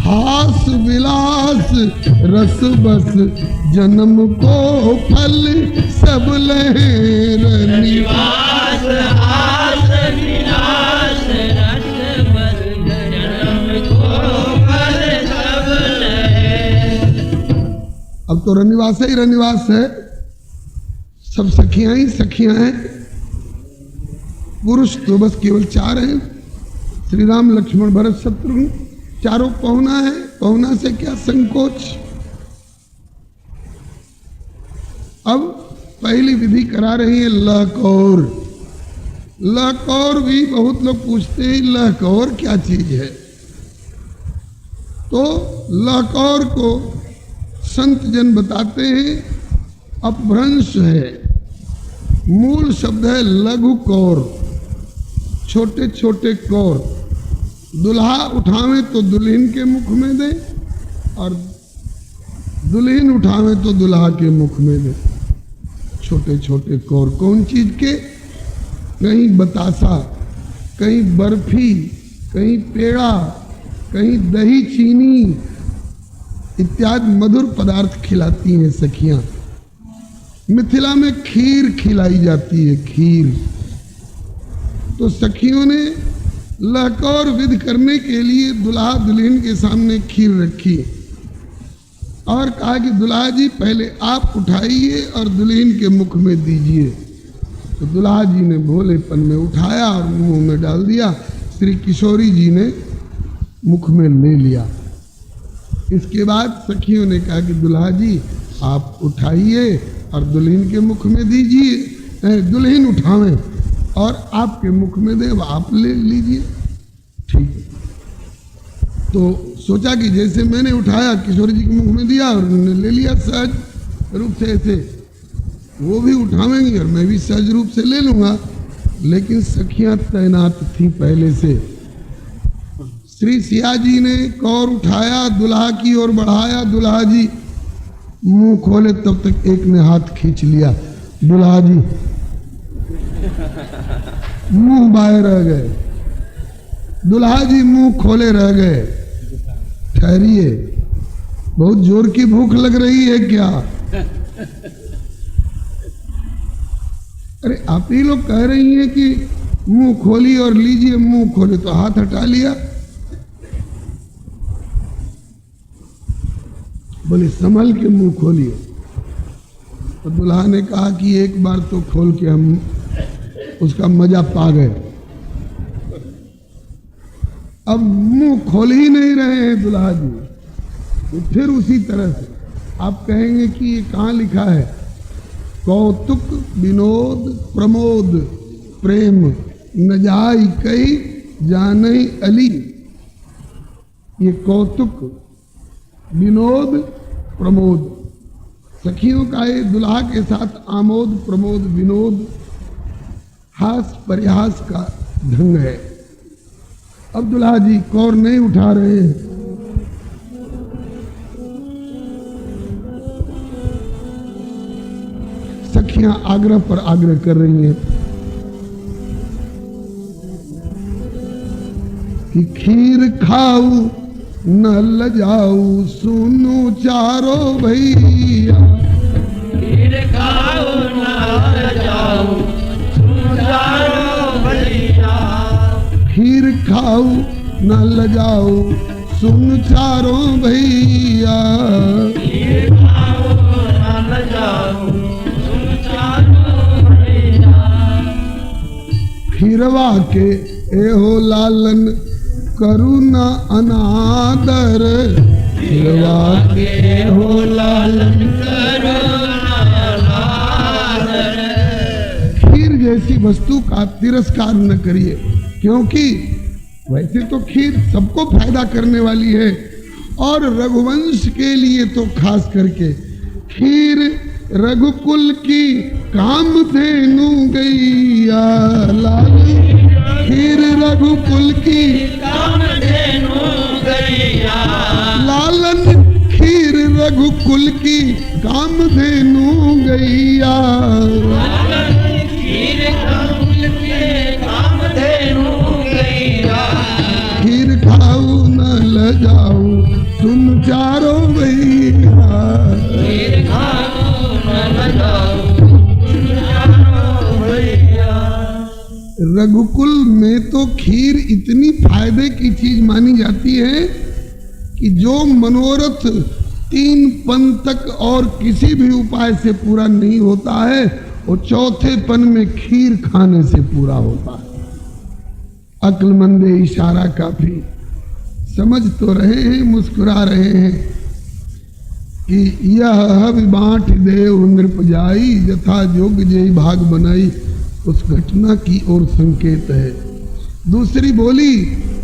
Speaker 1: हास विलास, रस बस जन्म को फल सब लहे। रनिवास हास विलास, रस बस जन्म को फल सब लहे। अब तो रनिवास ही रनिवास है, सब सखियां ही सखियां हैं। पुरुष तो बस केवल 4 हैं, श्री राम लक्ष्मण भरत शत्रुघ्न, चारों पहुना है। पहुना से क्या संकोच। अब पहली विधि करा रही है लहकौर। लहकौर भी बहुत लोग पूछते हैं लहकौर क्या चीज है। तो लहकौर को संत जन बताते हैं अपभ्रंश है। मूल शब्द है लघु कौर, छोटे छोटे कौर। दुल्हा उठावे तो दुल्हन के मुख में दे, और दुल्हन उठावे तो दुल्हा के मुख में दे। छोटे छोटे कौर कौन चीज के? कहीं बतासा, कहीं बर्फी, कहीं पेड़ा, कहीं दही चीनी इत्यादि मधुर पदार्थ खिलाती हैं सखियां। मिथिला में खीर खिलाई जाती है, खीर। तो सखियों ने लहकौर विध करने के लिए दुल्हा दुल्हन के सामने खीर रखी और कहा कि दुल्हा जी पहले आप उठाइए और दुल्हन के मुख में दीजिए। तो दुल्हा जी ने भोलेपन में उठाया और मुंह में डाल दिया। श्री किशोरी जी ने मुख में ले लिया। इसके बाद सखियों ने कहा कि दुल्हा जी आप उठाइए और दुल्हन के मुख में दीजिए, दुल्हन उठावें और आपके मुख में दे, आप ले लीजिए। ठीक है। तो सोचा कि जैसे मैंने उठाया किशोरी जी के मुख में दिया और उन्होंने ले लिया सहज रूप से, ऐसे वो भी उठावेंगी और मैं भी सहज रूप से ले लूंगा। लेकिन सखियां तैनात थी पहले से। श्री सिया जी ने कौर उठाया, दुल्हा की ओर बढ़ाया। दुल्हा जी मुंह खोले तब तक एक ने हाथ खींच लिया। दुल्हा जी मुंह बाहर रह गए। दुल्हा जी मुंह खोले रह गए। ठहरिए, बहुत जोर की भूख लग रही है क्या? अरे आप ही लोग कह रही हैं कि मुंह खोली और लीजिए, मुंह खोले तो हाथ हटा लिया। बोले संभल के मुंह खोलिए। तो दुल्हा ने कहा कि एक बार तो खोल के हम उसका मजा पा गए, अब मुंह खोल ही नहीं रहे हैं दुल्हा जी। तो फिर उसी तरह से आप कहेंगे कि ये कहाँ लिखा है? कौतुक विनोद प्रमोद प्रेम न जाई कई जानई अली। ये कौतुक विनोद प्रमोद, सखियों का ये दुल्हा के साथ आमोद प्रमोद विनोद हास परिहास का ढंग है। अब दुल्हा जी कौर नहीं उठा रहे हैं। सखियां आग्रह पर आग्रह कर रही हैं कि खीर खाऊ न लजाऊ सुनो चारो भैया।
Speaker 3: खीर खाओ न लजाओ सुनो चारो भैया।
Speaker 1: खीर खाऊ न लजाऊ सुन चारों भैया।
Speaker 3: खीर खाओ न लजाओ सुनो चारो भैया।
Speaker 1: खीरवा के एहो लालन करुणा अनादर। खीरवा के
Speaker 3: हो लालन करुणा अनादर।
Speaker 1: खीर जैसी वस्तु का तिरस्कार न करिए, क्योंकि वैसे तो खीर सबको फायदा करने वाली है और रघुवंश के लिए तो खास करके खीर रघुकुल की कामधेनु गैया। लाल खीर रघुकुल की
Speaker 3: कामधेनु गैया।
Speaker 1: लालन खीर रघुकुल की कामधेनु गैया।
Speaker 3: खीर रघुकुल के कामधेनु गैया।
Speaker 1: खीर खाऊ न लजाऊ सुन चारो भैया।
Speaker 3: खीर खाओ न लजाओ सुनो चारो भैया।
Speaker 1: रघुकुल में तो खीर इतनी फायदे की चीज मानी जाती है कि जो मनोरथ 3 पन तक और किसी भी उपाय से पूरा नहीं होता है, वो चौथे पन में खीर खाने से पूरा होता है। अक्लमंदे इशारा काफी समझ तो रहे हैं, मुस्कुरा रहे हैं कि यह हब बांट देव नृप जाई यथा जोग जय भाग बनाई। उस घटना की ओर संकेत है। दूसरी बोली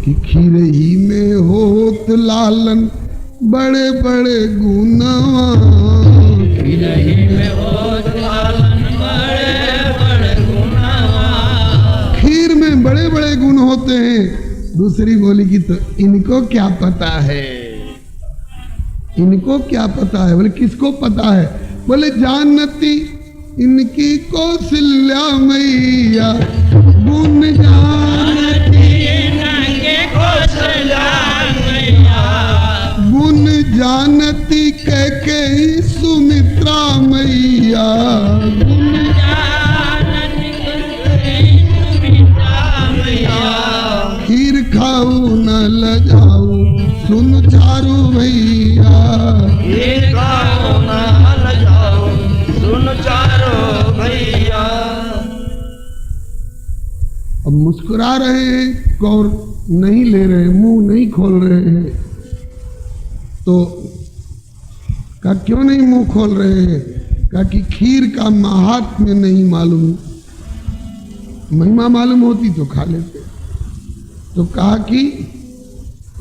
Speaker 1: कि खीर ही में होत लालन बड़े बड़े गुनावा।
Speaker 3: खीर ही में होत लालन बड़े बड़े गुनावा।
Speaker 1: खीर में बड़े बड़े गुण होते हैं। दूसरी बोली कि तो इनको क्या पता है? इनको क्या पता है? बोले किसको पता है? बोले जानती इनकी कौशल्या मैया गुण जानती
Speaker 3: इनके कौशल्या मैया
Speaker 1: गुण जानती कैकेयी सुमित्रा मैया
Speaker 3: गुण जानती सुमित्रा मैया
Speaker 1: खीर खाऊ न लजाऊ सुन चारू भैया
Speaker 3: खीर खाओ ना लजाओ सुन चारो भैया।
Speaker 1: अब मुस्कुरा रहे हैं, गौर नहीं ले रहे, मुंह नहीं खोल रहे हैं। तो कहा क्यों नहीं मुंह खोल रहे हैं? कहा कि खीर का महात्म्य नहीं मालूम, महिमा मालूम होती तो खा लेते। तो कहा कि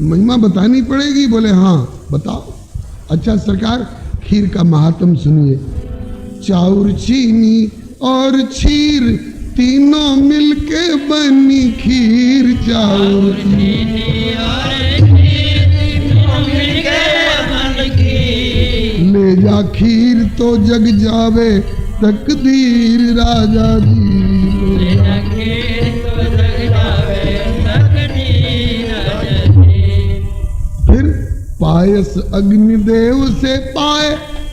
Speaker 1: महिमा बतानी पड़ेगी। बोले हाँ बताओ। अच्छा सरकार खीर का महात्म सुनिए। चाउर चीनी और क्षीर तीनों मिलके बनी खीर। चाउर
Speaker 3: चीनी और खीर मिलके बन की
Speaker 1: ले जा खीर तो जग जावे तकदीर। राजा जी ले जा।
Speaker 3: खीर तो जग जावे तकदीर राजा जी।
Speaker 1: फिर पायस अग्निदेव से पाए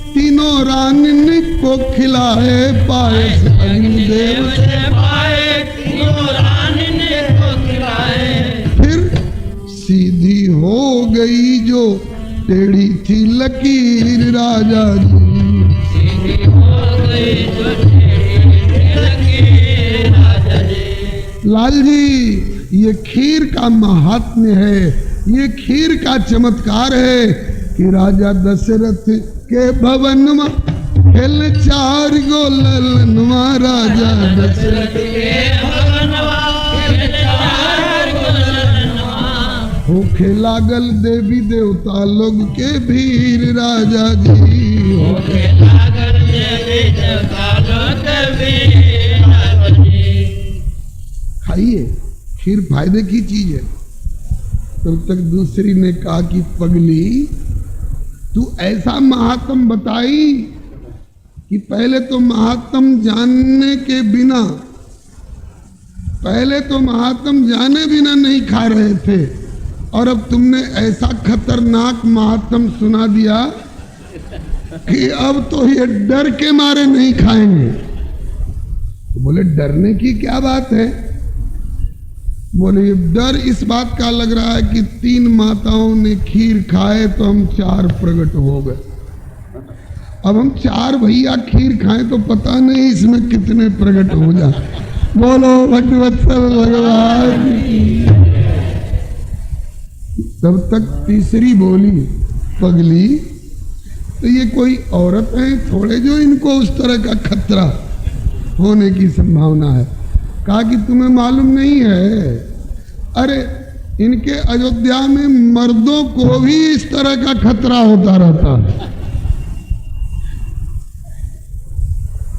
Speaker 1: तीनों रानी को खिलाए। पायस अग्निदेव से
Speaker 3: से पाए तीनों रानी ने को खिलाए।
Speaker 1: फिर सीधी हो गई जो टेढ़ी थी लकीर। राजा जी
Speaker 3: सीधी हो गई जो तेरी लकीर राजा जी।
Speaker 1: लाल जी ये खीर का महात्म्य है, ये खीर का चमत्कार है कि राजा दशरथ के भवन में खेल चार गो ललनवा। राजा दशरथ
Speaker 3: के भगनवा के चार गोलनवा
Speaker 1: होखे लागल देवी देवता लोग के भीर। राजा जी
Speaker 3: होके लागल देवी देवता लोग वीर राजा जी।
Speaker 1: खाइए, खीर फायदे की चीज है। तब तक दूसरी ने कहा कि पगली तू ऐसा महात्म बताई कि पहले तो महात्म जानने के बिना, पहले तो महात्म जाने बिना नहीं खा रहे थे और अब तुमने ऐसा खतरनाक महात्म सुना दिया कि अब तो ये डर के मारे नहीं खाएंगे। तो बोले डरने की क्या बात है? बोले डर इस बात का लग रहा है कि 3 माताओं ने खीर खाए तो हम 4 प्रकट हो गए। अब हम 4 भैया खीर खाएं तो पता नहीं इसमें कितने प्रकट हो जाए। बोलो भगवत्सल भगवान की। तब तक तीसरी बोली पगली तो ये कोई औरत है थोड़े जो इनको उस तरह का खतरा होने की संभावना है। कहा कि तुम्हें मालूम नहीं है, अरे इनके अयोध्या में मर्दों को भी इस तरह का खतरा होता रहता है।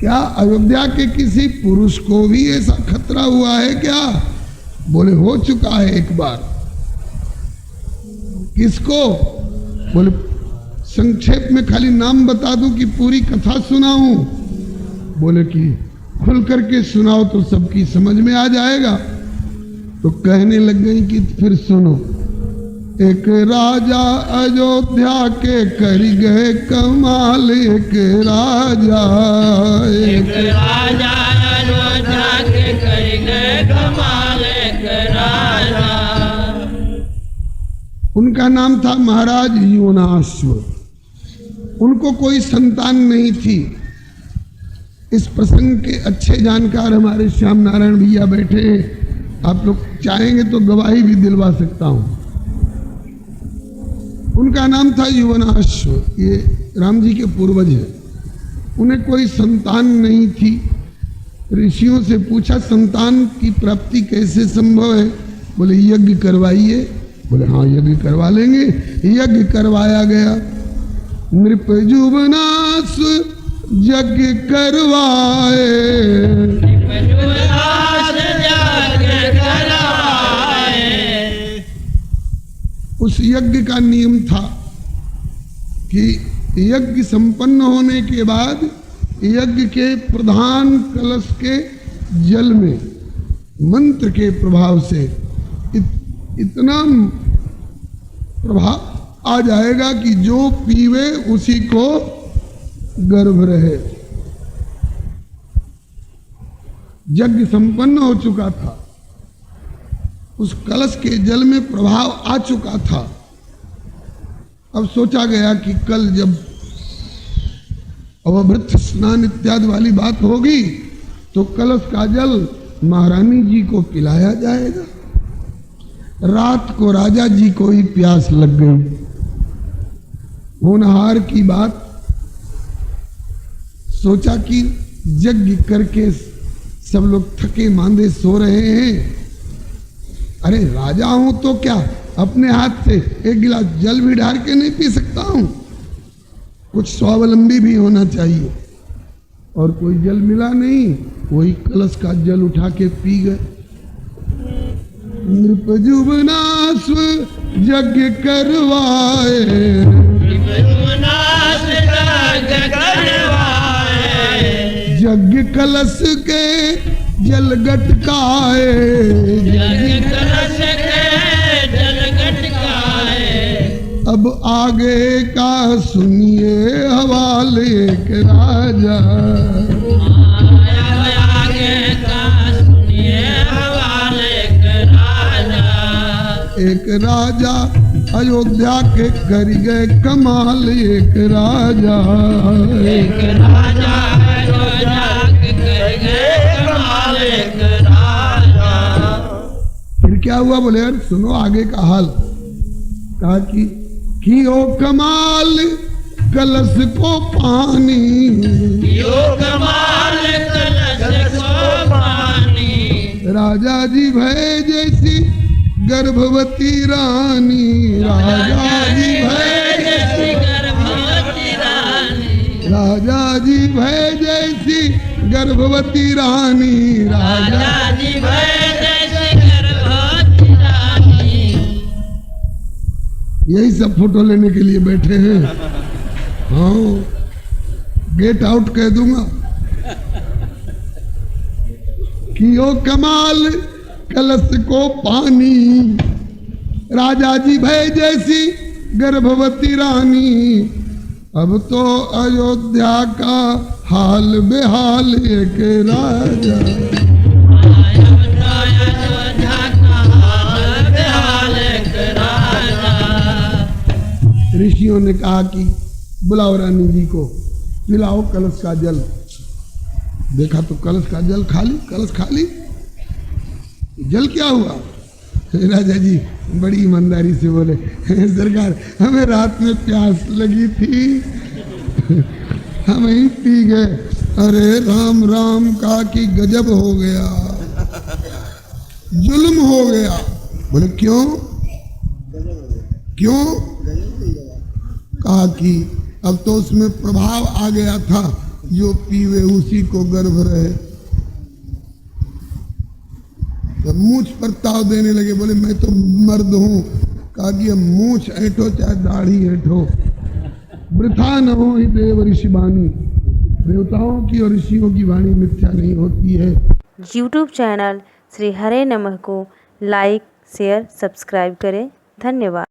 Speaker 1: क्या अयोध्या के किसी पुरुष को भी ऐसा खतरा हुआ है क्या? बोले हो चुका है एक बार। किसको? बोले संक्षेप में खाली नाम बता दूं कि पूरी कथा सुनाऊं? बोले कि खुल करके सुनाओ तो सबकी समझ में आ जाएगा। तो कहने लग गई कि फिर सुनो। एक राजा अयोध्या के कर गए कमाल। एक राजा
Speaker 3: एक राजा अयोध्या के कर गए कमाल। एक राजा
Speaker 1: उनका नाम था महाराज योनाश्व। उनको कोई संतान नहीं थी। इस प्रसंग के अच्छे जानकार हमारे श्याम नारायण भैया बैठे हैं, आप लोग चाहेंगे तो गवाही भी दिलवा सकता हूं। उनका नाम था युवनाश्व, ये राम जी के पूर्वज हैं। उन्हें कोई संतान नहीं थी। ऋषियों से पूछा संतान की प्राप्ति कैसे संभव है? बोले यज्ञ करवाइए। बोले हाँ यज्ञ करवा लेंगे। यज्ञ करवाया गया। नृपजुवनाश यज्ञ करवाए। उस यज्ञ का नियम था कि यज्ञ संपन्न होने के बाद यज्ञ के प्रधान कलश के जल में मंत्र के प्रभाव से इतना प्रभाव आ जाएगा कि जो पीवे उसी को गर्भ रहे। यज्ञ संपन्न हो चुका था, उस कलश के जल में प्रभाव आ चुका था। अब सोचा गया कि कल जब अवभृत स्नान इत्यादि वाली बात होगी तो कलश का जल महारानी जी को पिलाया जाएगा। रात को राजा जी को ही प्यास लग गई। होनहार की बात, सोचा कि यज्ञ करके सब लोग थके मांदे सो रहे हैं, अरे राजा हूं तो क्या अपने हाथ से एक गिलास जल भी ढार के नहीं पी सकता हूं? कुछ स्वावलंबी भी होना चाहिए। और कोई जल मिला नहीं, वही कलश का जल उठा के पी गए। नृपजुबनाश्व यज्ञ करवाए, यज्ञ कलश के जल गटकाए, अब आगे का सुनिए हवाले एक राजा, एक राजा अयोध्या के कर गए कमाल, एक राजा, एक राजा अयोध्या के कर गए कमाल, एक राजा। फिर क्या हुआ बोले, यार सुनो आगे का हाल। कहा कि ओ कमाल कलश को पानी, ओ कमाल कलश को पानी, राजा जी भय जैसी गर्भवती रानी, राजा जी भय जैसी गर्भवती रानी, राजा जी भय जैसी गर्भवती रानी, राजा जी भय जैसी गर्भवती रानी। यही सब फोटो लेने के लिए बैठे हैं। हाँ, गेट आउट कह दूंगा कि ओ कमाल कलश को पानी, राजा जी भय जैसी गर्भवती रानी, अब तो अयोध्या का हाल बेहाल एक राजा, अयोध्या का हाल बेहाल एक राजा। ऋषियों ने कहा कि बुलाओ रानी जी को, पिलाओ कलश का जल। देखा तो कलश का जल खाली, कलश खाली। जल क्या हुआ? राजा जी बड़ी ईमानदारी से बोले, सरकार हमें रात में प्यास लगी थी, हम ही पी गए। अरे राम राम का कि गजब हो गया, जुल्म हो गया। बोले क्यों क्यों? कहा कि अब तो उसमें प्रभाव आ गया था, जो पीवे उसी को गर्भ रहे। तो मूछ पर ताव देने लगे, बोले मैं तो मर्द हूं। कहा कि अब मूछ ऐठो चाहे दाढ़ी ऐठो, वृथा न हो ही देव ऋषि वाणी। देवताओं की और ऋषियों की वाणी मिथ्या नहीं होती है।
Speaker 2: YouTube चैनल श्री हरे नमः को लाइक शेयर सब्सक्राइब करें। धन्यवाद।